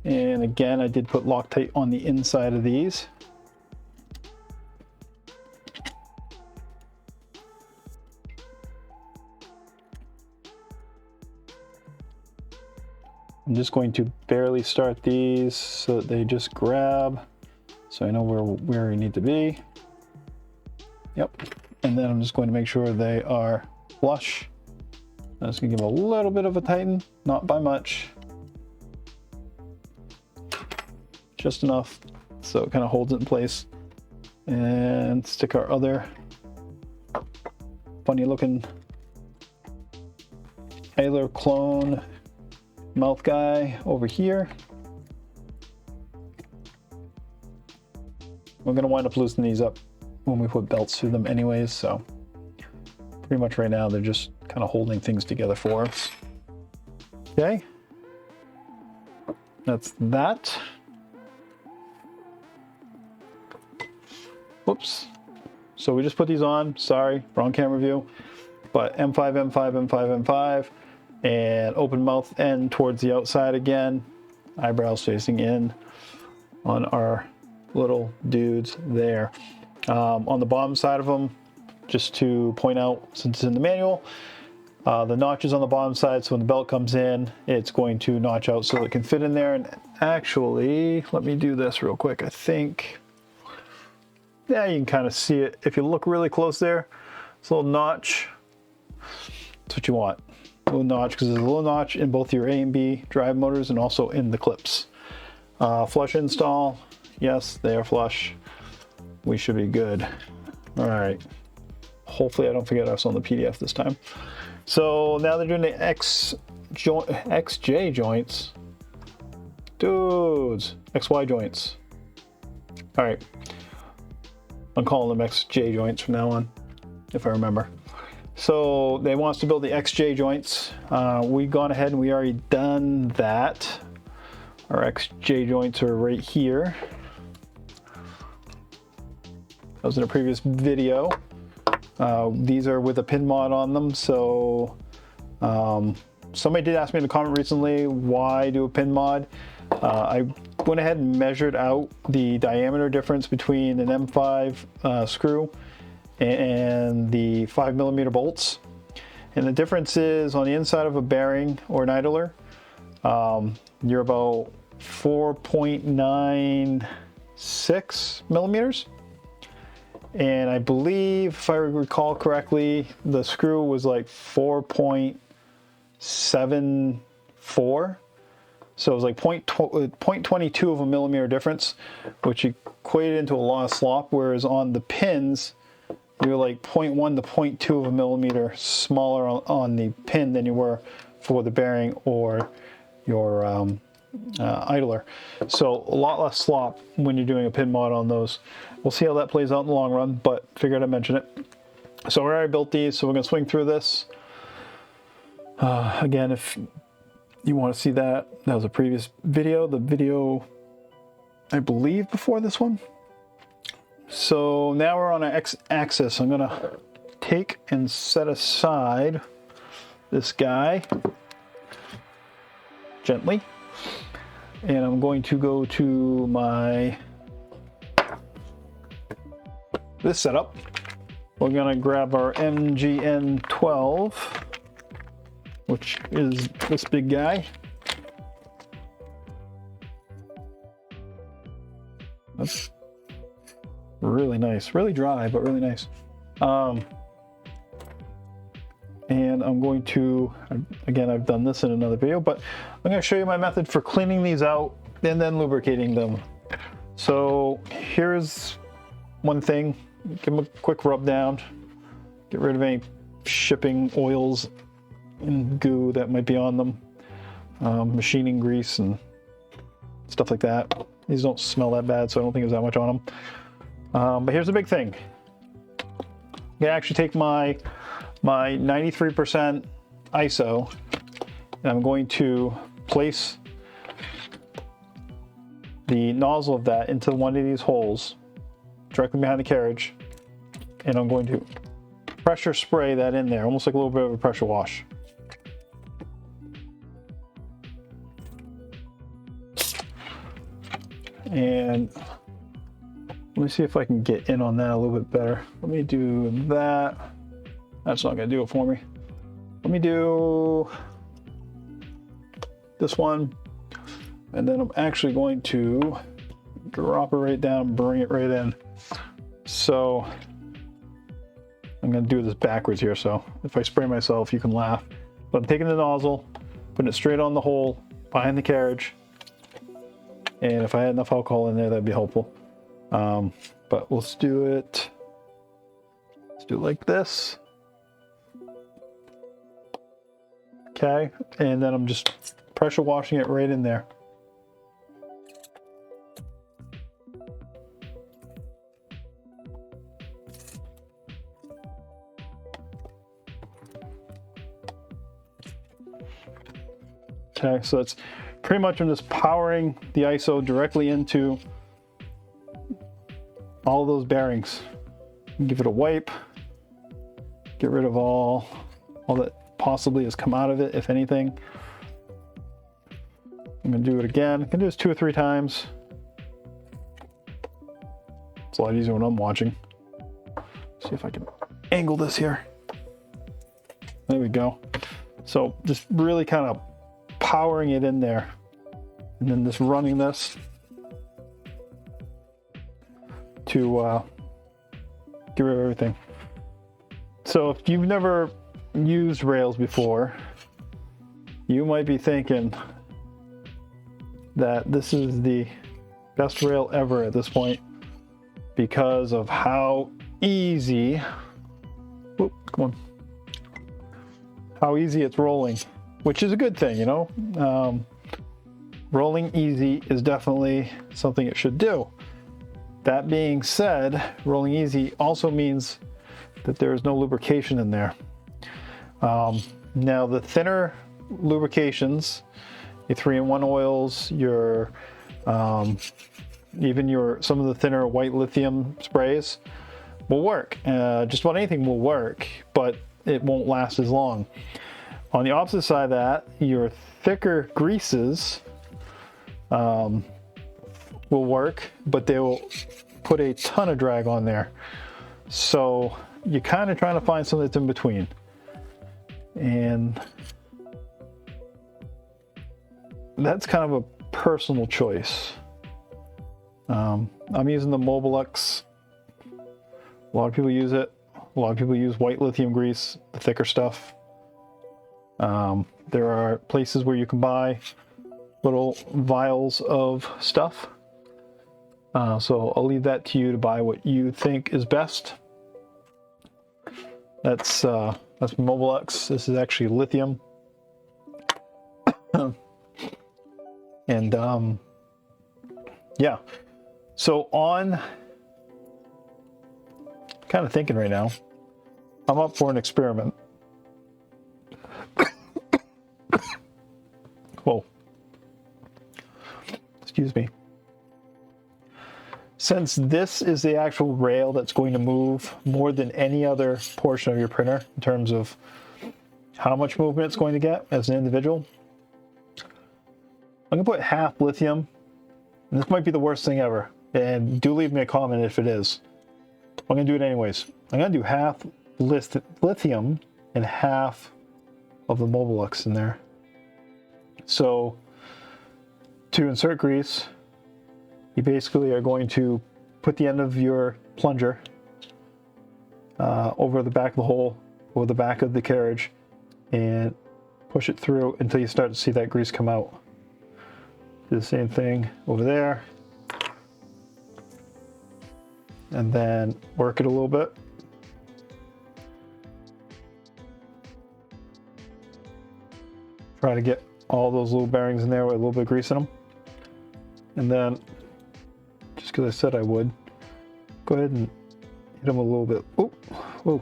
And again, I did put Loctite on the inside of these. I'm just going to barely start these so that they just grab, so I know where we need to be. Yep. And then I'm just going to make sure they are flush. I'm just gonna give a little bit of a tighten, not by much. Just enough so it kind of holds it in place. And stick our other funny looking idler clone mouth guy over here. We're gonna wind up loosening these up when we put belts through them anyways, so pretty much right now they're just kind of holding things together for us. Okay, that's that. Whoops. So we just put these on, sorry, wrong camera view, but M5, M5, M5, M5, and open mouth end towards the outside again, eyebrows facing in on our little dudes there. On the bottom side of them, just to point out, since it's in the manual, the notch is on the bottom side, so when the belt comes in, it's going to notch out so it can fit in there. And actually, let me do this real quick. I think, yeah, you can kind of see it. If you look really close there, it's a little notch. That's what you want. A little notch, because there's a little notch in both your A and B drive motors and also in the clips. Flush install, yes, they are flush. We should be good. All right. Hopefully I don't forget us on the PDF this time. So now they're doing the XJ joints. Dudes, XY joints. All right. I'm calling them XJ joints from now on, if I remember. So they want us to build the XJ joints. We've gone ahead and we already done that. Our XJ joints are right here. That was in a previous video. These are with a pin mod on them. So somebody did ask me in a comment recently, why do a pin mod? I went ahead and measured out the diameter difference between an M5 screw and the 5mm bolts. And the difference is on the inside of a bearing or an idler, you're about 4.96 millimeters. And I believe, if I recall correctly, the screw was like 4.74. So it was like 0.22 of a millimeter difference, which equated into a lot of slop, whereas on the pins, you're like 0.1 to 0.2 of a millimeter smaller on the pin than you were for the bearing or your idler. So a lot less slop when you're doing a pin mod on those. We'll see how that plays out in the long run, but figured I'd mention it. So we already built these, so we're gonna swing through this. Again, if you want to see that, that was a previous video, the video, I believe, before this one. So now we're on our X-axis. I'm gonna take and set aside this guy gently. And I'm going to go to my this setup. We're gonna grab our MGN12, which is this big guy. That's really nice, really dry, but really nice. And I'm going to, again, I've done this in another video, but I'm going to show you my method for cleaning these out and then lubricating them. So here's one thing. Give them a quick rub down. Get rid of any shipping oils and goo that might be on them. Machining grease and stuff like that. These don't smell that bad, so I don't think there's that much on them. But here's the big thing. I'm going to actually take my 93% ISO, and I'm going to place the nozzle of that into one of these holes directly behind the carriage, and I'm going to pressure spray that in there, almost like a little bit of a pressure wash. And let me see if I can get in on that a little bit better. Let me do that. That's not gonna do it for me. Let me do this one. And then I'm actually going to drop it right down, bring it right in. So I'm gonna do this backwards here. So if I spray myself, you can laugh. But I'm taking the nozzle, putting it straight on the hole behind the carriage. And if I had enough alcohol in there, that'd be helpful. But let's do it. Let's do it like this. Okay, and then I'm just pressure washing it right in there. Okay, so it's pretty much I'm just powering the ISO directly into all those bearings. Give it a wipe, get rid of all that possibly has come out of it, if anything. I'm gonna do it again. I can do this 2 or 3 times. It's a lot easier when I'm watching. See if I can angle this here. There we go. So just really kind of powering it in there, and then just running this to get rid of everything. So if you've never used rails before, you might be thinking that this is the best rail ever at this point because of how easy, how easy it's rolling, which is a good thing, you know. Rolling easy is definitely something it should do. That being said, rolling easy also means that there is no lubrication in there. Now the thinner lubrications, your 3-in-1 oils, your even some of the thinner white lithium sprays will work. Just about anything will work, but it won't last as long. On the opposite side of that, your thicker greases will work, but they will put a ton of drag on there. So you're kind of trying to find something that's in between. And that's kind of a personal choice. I'm using the Mobilux. A lot of people use it. A lot of people use white lithium grease, the thicker stuff. There are places where you can buy little vials of stuff. So I'll leave that to you to buy what you think is best. That's Mobilux. This is actually lithium. And yeah. So kind of thinking right now, I'm up for an experiment. Whoa. Excuse me. Since this is the actual rail that's going to move more than any other portion of your printer in terms of how much movement it's going to get as an individual, I'm going to put half lithium. And this might be the worst thing ever. And do leave me a comment if it is. I'm going to do it anyways. I'm going to do half lithium and half of the Mobilux in there. So to insert grease, you basically are going to put the end of your plunger over the back of the hole, over the back of the carriage, and push it through until you start to see that grease come out. Do the same thing over there. And then work it a little bit. Try to get all those little bearings in there with a little bit of grease in them. And then, just because I said I would, go ahead and hit them a little bit. Oh, whoa.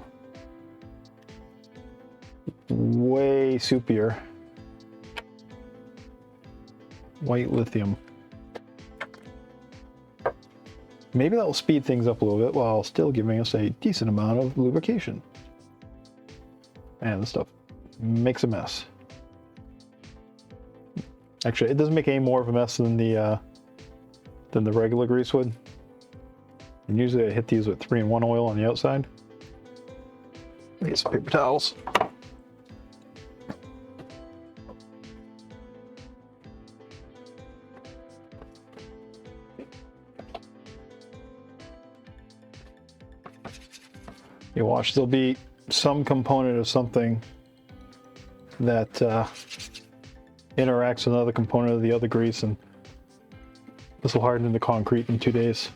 Way soupier. White lithium. Maybe that will speed things up a little bit while still giving us a decent amount of lubrication. Man, this stuff makes a mess. Actually, it doesn't make any more of a mess than the regular grease would. And usually I hit these with 3-in-1 oil on the outside. Get some paper towels. You watch, there'll be some component of something that interacts with another component of the other grease, and this will harden into concrete in 2 days.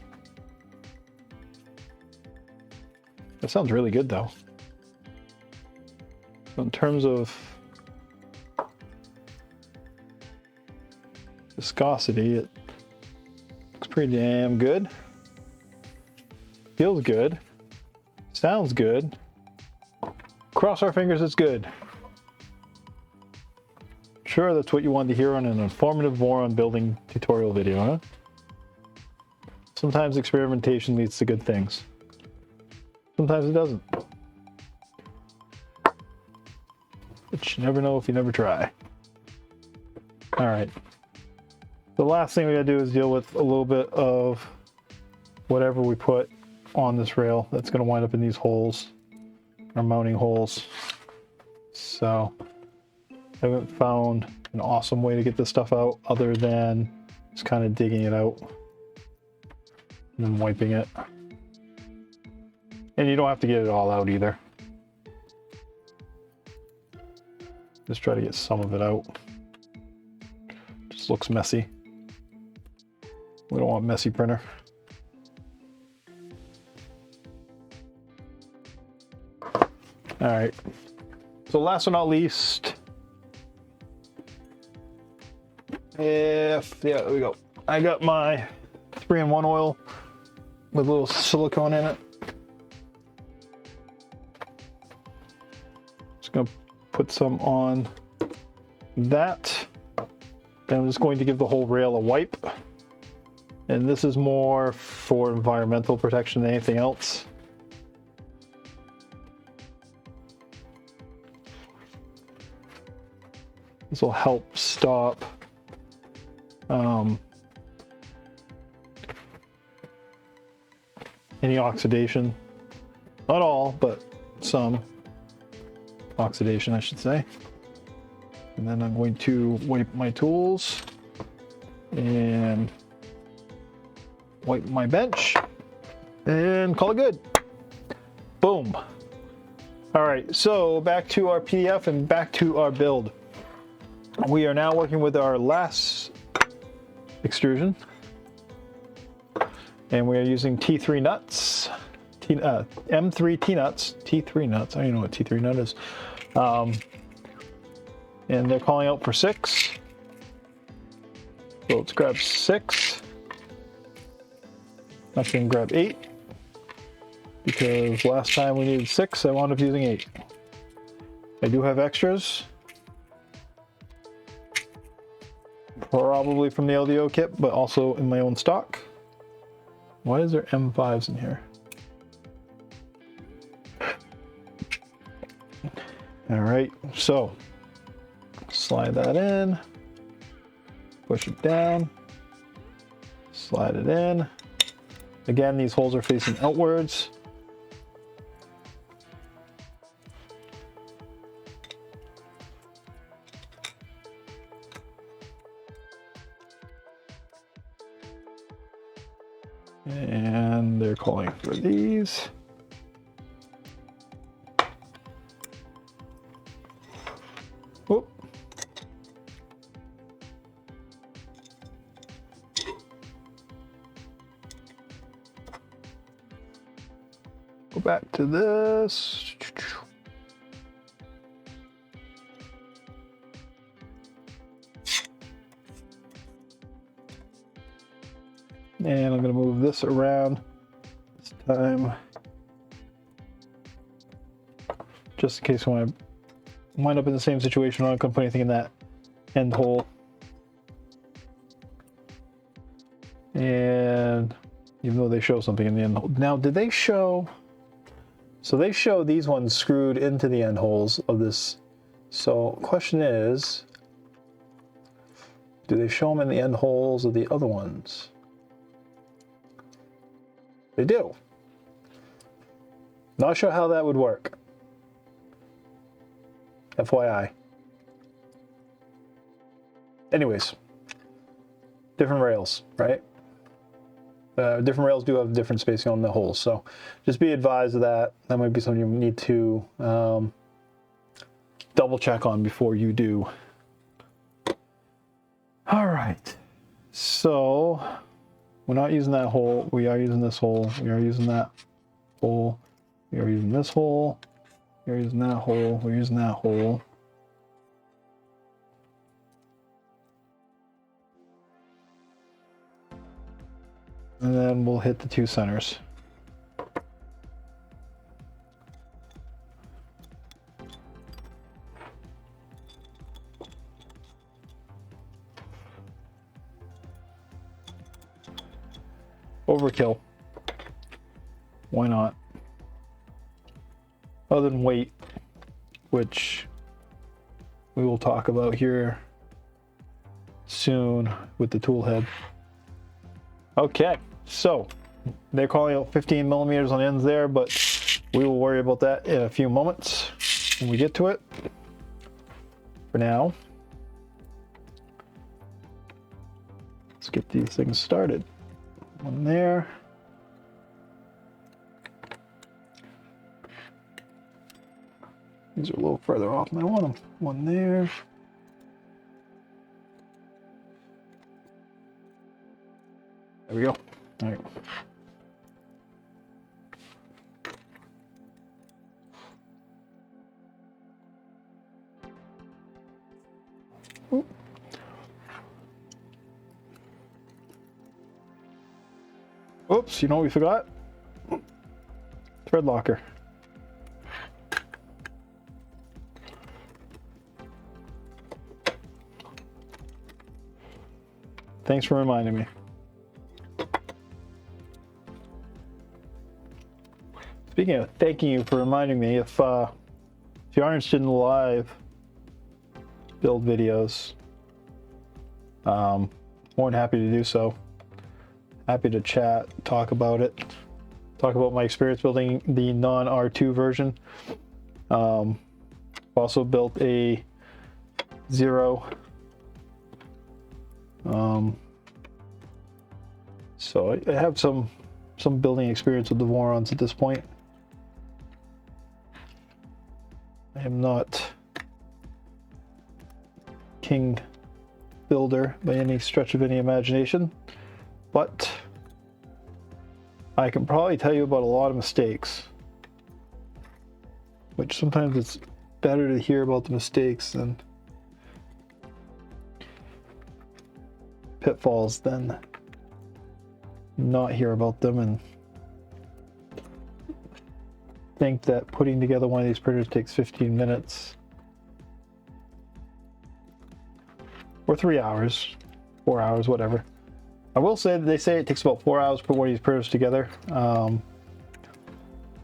That sounds really good though. So in terms of viscosity, it looks pretty damn good. Feels good. Sounds good. Cross our fingers, it's good. Sure, that's what you wanted to hear on an informative Voron building tutorial video, huh? Sometimes experimentation leads to good things. Sometimes it doesn't. But you never know if you never try. Alright. The last thing we gotta do is deal with a little bit of whatever we put on this rail that's going to wind up in these holes, or mounting holes. So I haven't found an awesome way to get this stuff out other than just kind of digging it out and then wiping it. And you don't have to get it all out either. Just try to get some of it out. Just looks messy. We don't want messy printer. All right, so last but not least, there we go. I got my 3-in-1 oil with a little silicone in it. Just gonna put some on that. Then I'm just going to give the whole rail a wipe. And this is more for environmental protection than anything else. This will help stop any oxidation. Not all, but some oxidation, I should say. And then I'm going to wipe my tools and wipe my bench and call it good. Boom. All right, so back to our PDF and back to our build. We are now working with our last extrusion, and we are using T3 nuts, M3 T nuts, T3 nuts. I don't even know what T3 nut is, and they're calling out for 6. So let's grab 6. I'm going to grab 8 because last time we needed 6, I wound up using 8. I do have extras. Probably from the LDO kit, but also in my own stock. Why is there M5s in here? All right, so slide that in, push it down, slide it in. Again, these holes are facing outwards. And they're calling for these. Whoop. Go back to this. And I'm going to move this around this time, just in case when I wind up in the same situation, I'm not going to put anything in that end hole. And even though they show something in the end hole. Now, did they show So they show these ones screwed into the end holes of this. So question is, do they show them in the end holes of the other ones? They do. Not sure how that would work. FYI. Anyways, different rails, right? Different rails do have different spacing on the holes, so just be advised of that. That might be something you need to double check on before you do. All right, so we're not using that hole. We are using this hole. We are using that hole. We are using this hole. We are using that hole. We're using that hole. And then we'll hit the two centers. Overkill. Why not? Other than weight, which we will talk about here soon with the tool head. Okay, so they're calling out 15 millimeters on the ends there, but we will worry about that in a few moments when we get to it. For now, let's get these things started. One there. These are a little further off than I want them. One there. There we go. All right. Oops, you know what we forgot? Thread locker. Thanks for reminding me. Speaking of thanking you for reminding me, if you are interested in live build videos, more than happy to do so. Happy to chat, talk about it, talk about my experience building the non-R2 version. Also built a 0. So I have some building experience with the Vorons at this point. I am not king builder by any stretch of any imagination, but I can probably tell you about a lot of mistakes, which sometimes it's better to hear about the mistakes than pitfalls than not hear about them and think that putting together one of these printers takes 15 minutes or 3 hours, 4 hours, whatever. I will say that they say it takes about 4 hours to put one of these printers together.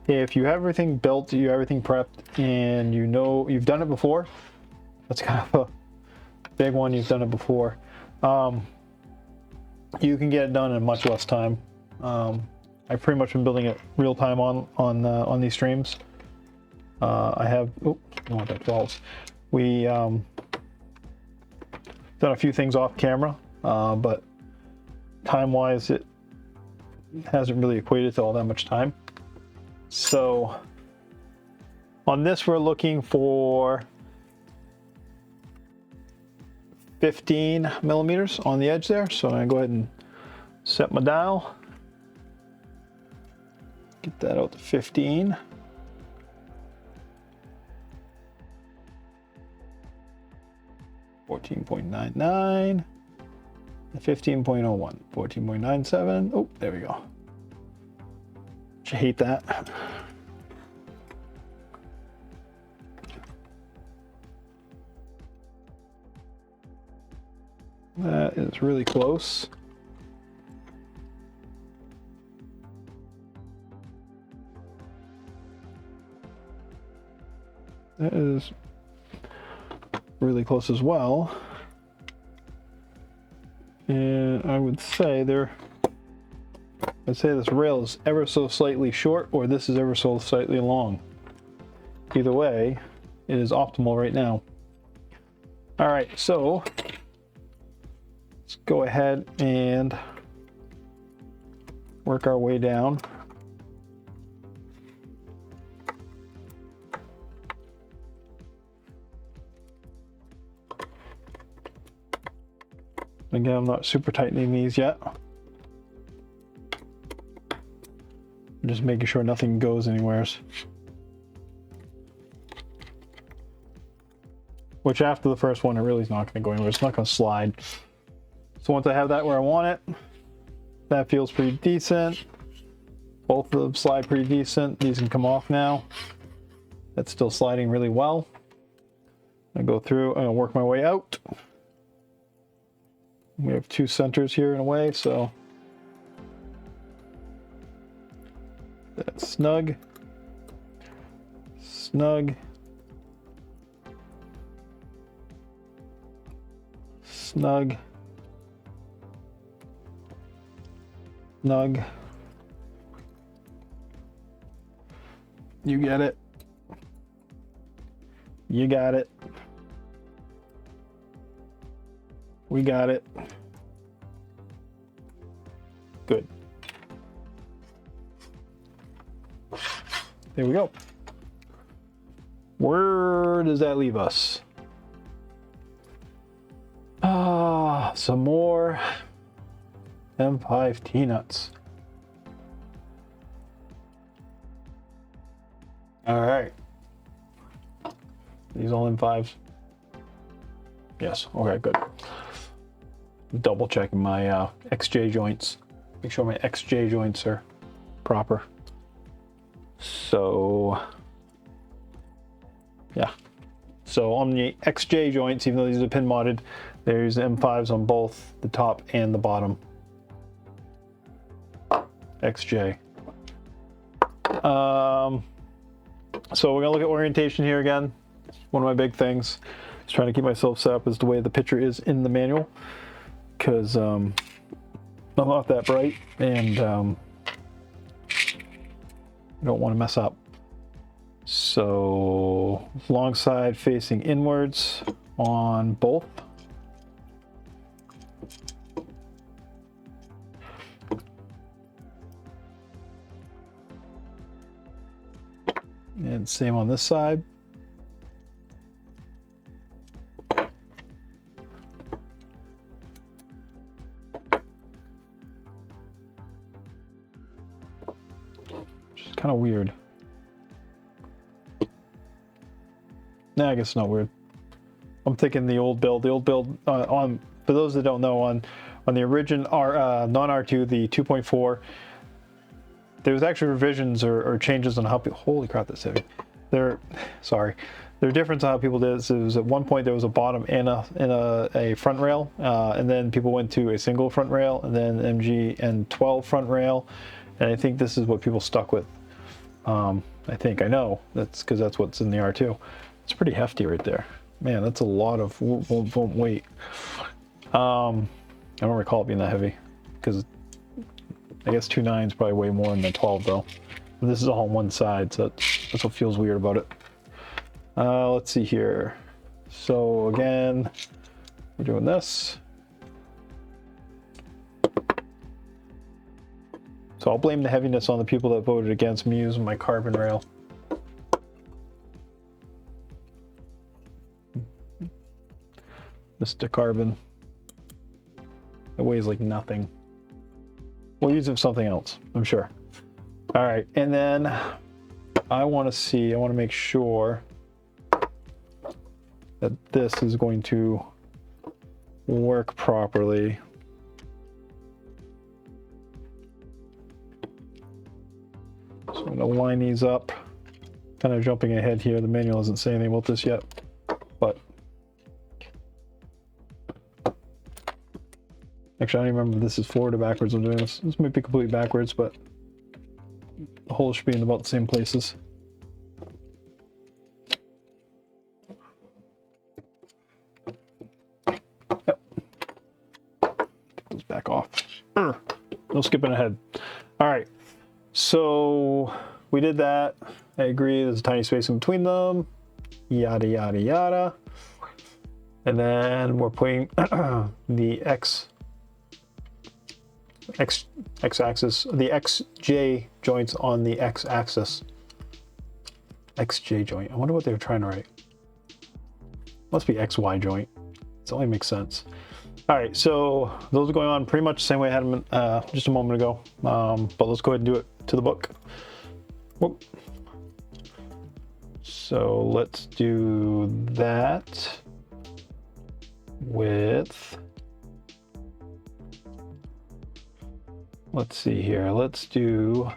If you have everything built, you have everything prepped, and you know you've done it before, that's kind of a big one, you've done it before, you can get it done in much less time. I've pretty much been building it real time on these streams. I have, oh, I don't want that 12s. We done a few things off camera, but time-wise, it hasn't really equated to all that much time. So on this, we're looking for 15 millimeters on the edge there. So I'm gonna go ahead and set my dial. Get that out to 15. $14.99 and 15.01, 14.97. Oh, there we go. I hate that. That is really close. that is really close as well. And I would say this rail is ever so slightly short, or this is ever so slightly long. Either way, it is optimal right now. All right, so let's go ahead and work our way down. Again, I'm not super tightening these yet. I'm just making sure nothing goes anywhere. Which after the first one, it really is not going to go anywhere. It's not going to slide. So once I have that where I want it, that feels pretty decent. Both of them slide pretty decent. These can come off now. That's still sliding really well. I go through, I'm going to work my way out. We have two centers here in a way, so that's snug, snug, snug, snug. You get it. You got it. We got it. Good. There we go. Where does that leave us? Some more M5 T-nuts. All right. These all M5s? Yes. Okay, good. Double checking my XJ joints. Make sure my XJ joints are proper. So, yeah. So on the XJ joints, even though these are pin modded, there's M5s on both the top and the bottom. XJ. So we're gonna look at orientation here again. One of my big things. Just trying to keep myself set up as the way the picture is in the manual, because I'm not that bright and I don't want to mess up. So long side facing inwards on both. And same on this side. Which is kind of weird. Nah, I guess it's not weird. I'm thinking the old build. The old build on, for those that don't know, on the original non-R2, the 2.4, there was actually revisions or changes on how people, holy crap, that's heavy. There are difference on how people did it. So it was at one point there was a bottom and a front rail, and then people went to a single front rail, and then MG and 12 front rail, and I think this is what people stuck with. I know that's because that's what's in the R2. It's pretty hefty right there, man. That's a lot of weight. I don't recall it being that heavy, because I guess 2.9 is probably way more than the 12 though. But this is all on one side, so that's what feels weird about it. Let's see here. So again, we're doing this. So I'll blame the heaviness on the people that voted against me using my carbon rail. Mr. Carbon. It weighs like nothing. We'll use it for something else, I'm sure. All right, and then I want to make sure that this is going to work properly. So I'm going to line these up. Kind of jumping ahead here. The manual doesn't say anything about this yet, but actually, I don't even remember if this is forward or backwards. I'm doing this. This might be completely backwards, but the holes should be in about the same places. off. No skipping ahead. All right, so we did that. I agree, there's a tiny space in between them. Yada, yada, yada. And then we're putting the x-axis, the xj joints on the x-axis. XJ joint. I wonder what they were trying to write. Must be XY joint. It only makes sense. All right, so those are going on pretty much the same way I had them just a moment ago. But let's go ahead and do it to the book. Whoop. So let's do that with, let's see here. Let's do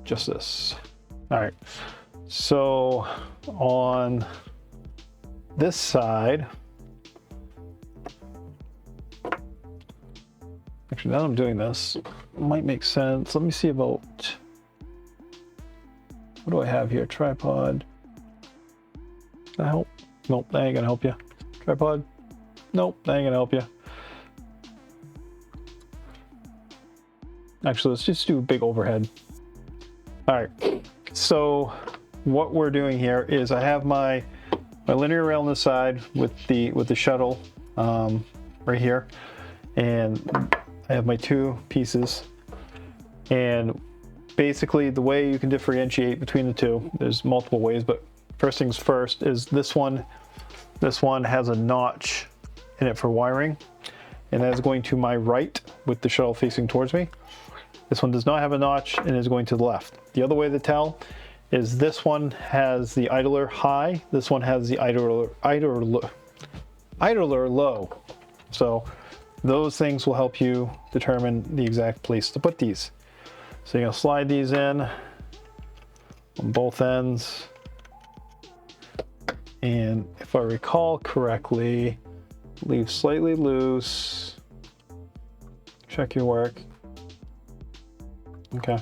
just this. All right, so on this side, actually now that I'm doing this, it might make sense. Let me see about, what do I have here? Tripod. Does that help? Nope, that ain't gonna help you. Tripod. Nope, that ain't gonna help you. Actually, let's just do a big overhead. All right, so what we're doing here is I have my linear rail on the side with the shuttle right here, and I have my two pieces. And basically the way you can differentiate between the two, there's multiple ways, but first things first is this one has a notch in it for wiring, and that is going to my right with the shuttle facing towards me. This one does not have a notch and is going to the left. The other way to tell is this one has the idler high, this one has the idler low. So those things will help you determine the exact place to put these. So you're gonna slide these in on both ends. And if I recall correctly, leave slightly loose. Check your work. Okay.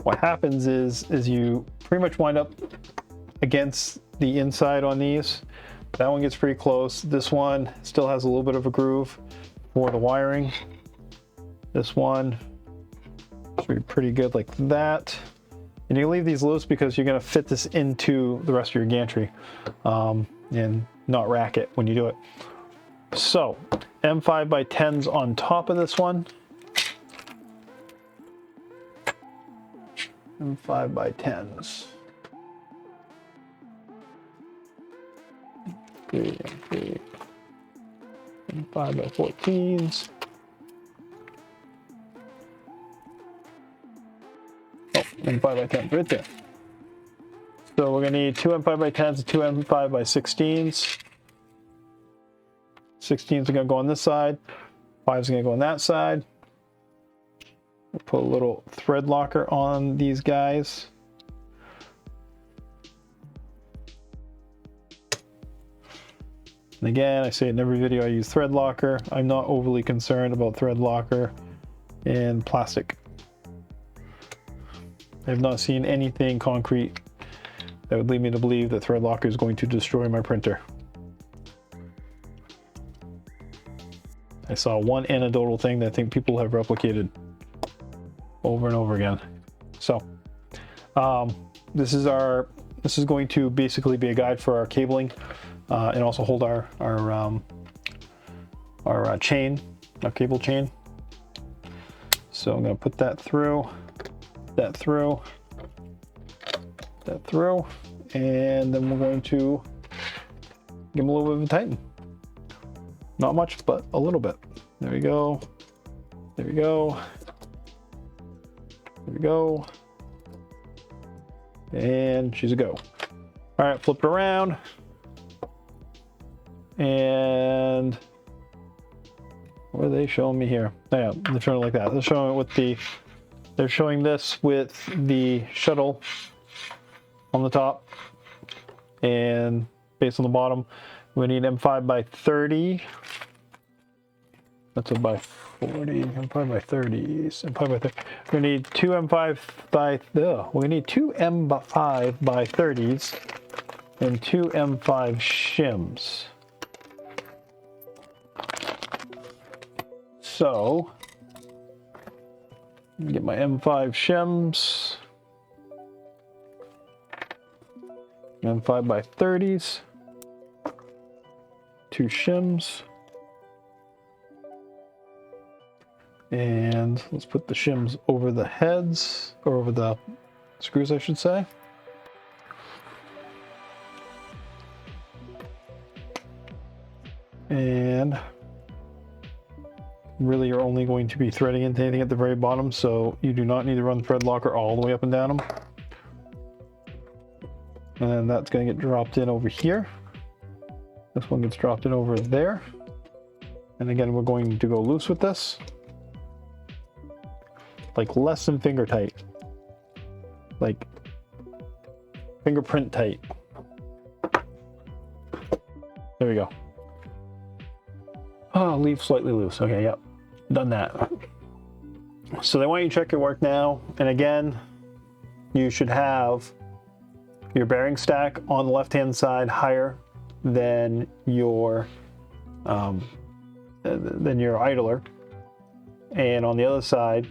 What happens is you pretty much wind up against the inside on these. That one gets pretty close. This one still has a little bit of a groove for the wiring. This one should be pretty good like that. And you leave these loose because you're gonna fit this into the rest of your gantry and not rack it when you do it. So M5 by 10s on top of this one. M5 by 10s. 3 and 3. M5 by 14s. Oh, M5 by 10s right there. So we're gonna need 2 M5 by 10s and 2 M5 by 16s. 16s are gonna go on this side. 5s are gonna go on that side. We'll put a little thread locker on these guys. And again, I say in every video I use thread locker. I'm not overly concerned about thread locker and plastic. I have not seen anything concrete that would lead me to believe that thread locker is going to destroy my printer. I saw one anecdotal thing that I think people have replicated over and over again. So this is going to basically be a guide for our cabling and also hold our chain, our cable chain. So I'm going to put that through, that through, that through, and then we're going to give them a little bit of a tighten. Not much, but a little bit. There we go. There we go. There we go. And she's a go. All right, flip it around. And what are they showing me here? Oh, yeah, they're showing it like that. They're showing it with the, they're showing this with the shuttle on the top and base on the bottom. We need M5 by 30. That's a by 40, M5 by 30s, M5 by 30. We're gonna need two M5 by, we need two M5 by 30s and two M5 shims. So, get my M5 shims, M5 by 30s, two shims. And let's put the shims over the heads, or over the screws, I should say. And really you're only going to be threading into anything at the very bottom, so you do not need to run the thread locker all the way up and down them. And then that's going to get dropped in over here. This one gets dropped in over there. And again, we're going to go loose with this. Like less than finger tight. Like fingerprint tight. There we go. Oh, leave slightly loose. Okay, yep. Done that. So they want you to check your work now. And again, you should have your bearing stack on the left-hand side higher than your idler. And on the other side,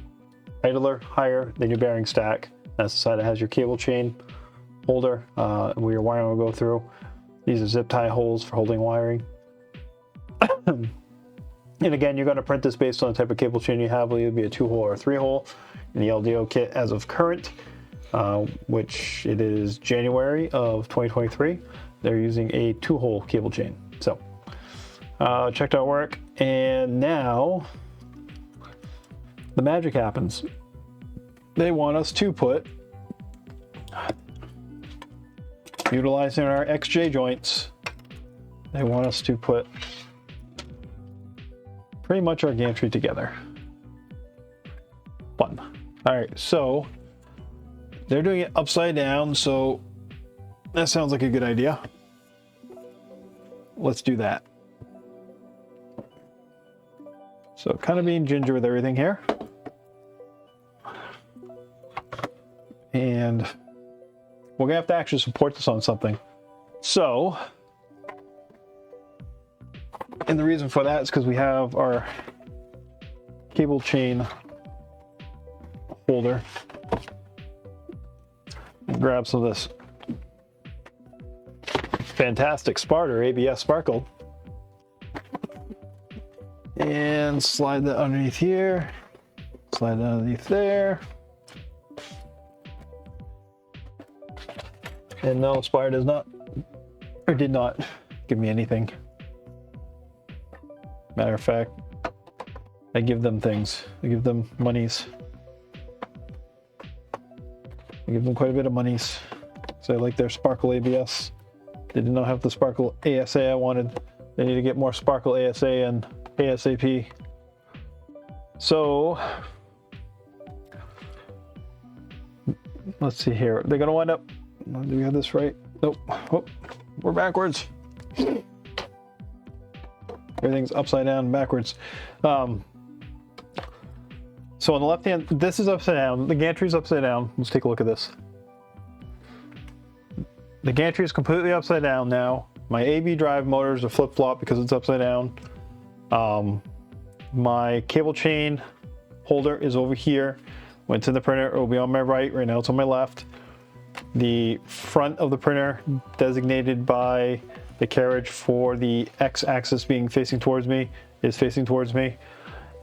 idler higher than your bearing stack. That's the side that has your cable chain holder where your wiring will go through. These are zip tie holes for holding wiring. And again, you're going to print this based on the type of cable chain you have, whether it be a 2-hole or a 3-hole. In the LDO kit as of current, which it is January of 2023, they're using a 2-hole cable chain. So checked out work, and now the magic happens. They want us to put, utilizing our XJ joints, they want us to put pretty much our gantry together. Fun. All right, so they're doing it upside down, so that sounds like a good idea. Let's do that. So kind of being ginger with everything here. And we're gonna have to actually support this on something. So, and the reason for that is because we have our cable chain holder. Grab some of this fantastic Sparter ABS sparkle and slide that underneath here, slide that underneath there. And no, Sparter does not, or did not give me anything. Matter of fact, I give them things. I give them monies. I give them quite a bit of monies. So I like their Sparkle ABS. They did not have the Sparkle ASA I wanted. They need to get more Sparkle ASA and ASAP. So let's see here. They're gonna wind up. Do we have this right? Nope. Oh, we're backwards. Everything's upside down and backwards. So on the left hand, this is upside down. The gantry is upside down. Let's take a look at this. The gantry is completely upside down now. My AB drive motors are flip-flop because it's upside down. My cable chain holder is over here. When it's in the printer, it will be on my right. Right now it's on my left. The front of the printer, designated by the carriage for the X-axis being facing towards me, is facing towards me.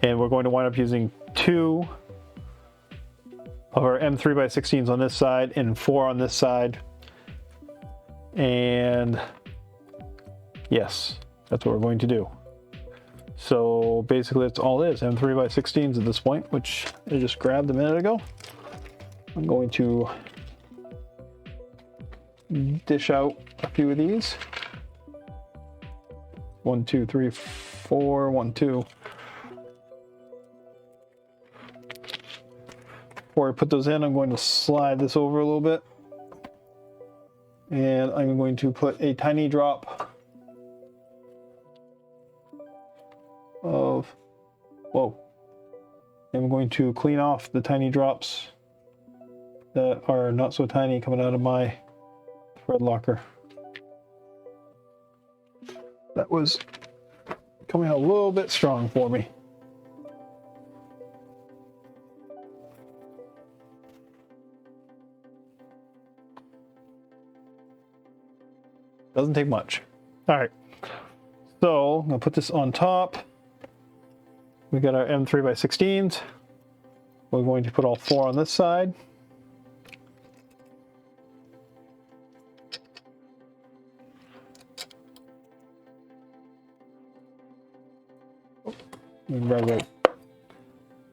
And we're going to wind up using 2 of our M3x16s on this side and 4 on this side. And yes, that's what we're going to do. So basically that's all it is, M3x16s at this point, which I just grabbed a minute ago. I'm going to dish out a few of these. 1, 2, 3, 4, 1, 2. Before I put those in, I'm going to slide this over a little bit. And I'm going to put a tiny drop of, whoa, I'm going to clean off the tiny drops that are not so tiny coming out of my thread locker. That was coming out a little bit strong for me. Doesn't take much. All right, so I'm gonna put this on top. We got our M3x16s. We're going to put all 4 on this side. Grab the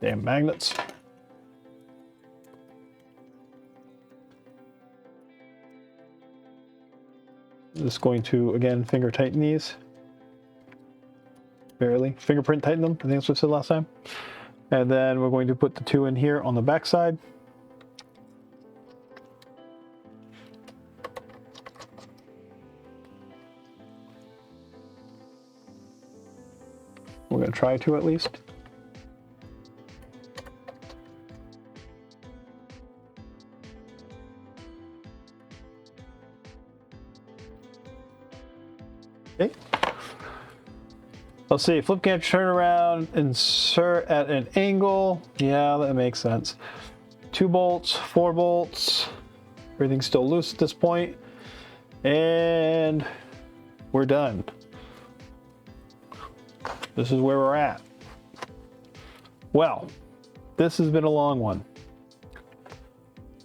damn magnets. Just going to, again, finger tighten these. Barely. Fingerprint tighten them, I think that's what I said last time. And then we're going to put the 2 in here on the back side. We're going to try to at least. Okay. Let's see, flip gantry, turn around, insert at an angle. Yeah, that makes sense. 2 bolts, 4 bolts. Everything's still loose at this point. And we're done. This is where we're at. Well, this has been a long one.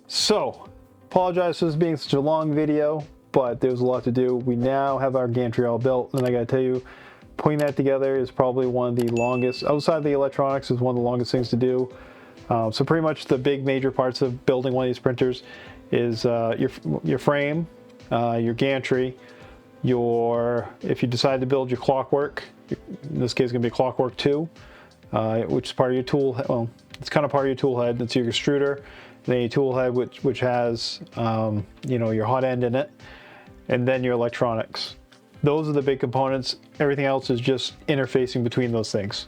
So, apologize for this being such a long video, but there was a lot to do. We now have our gantry all built, and I gotta tell you, putting that together is probably one of the longest, outside the electronics, is one of the longest things to do. So pretty much the big major parts of building one of these printers is your frame, your gantry, if you decide to build your clockwork, in this case it's going to be clockwork 2, which is part of your tool, well, it's kind of part of your tool head. It's your extruder, then your tool head, which has, you know, your hot end in it, and then your electronics. Those are the big components. Everything else is just interfacing between those things.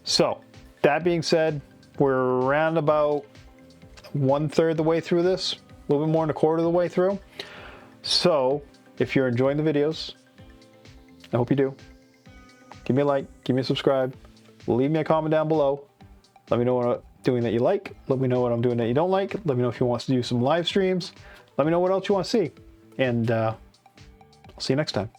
So, that being said, we're around about 1/3 the way through this, a little bit more than a quarter of the way through. So, if you're enjoying the videos, I hope you do. Give me a like, give me a subscribe, leave me a comment down below. Let me know what I'm doing that you like. Let me know what I'm doing that you don't like. Let me know if you want to do some live streams. Let me know what else you want to see. And I'll see you next time.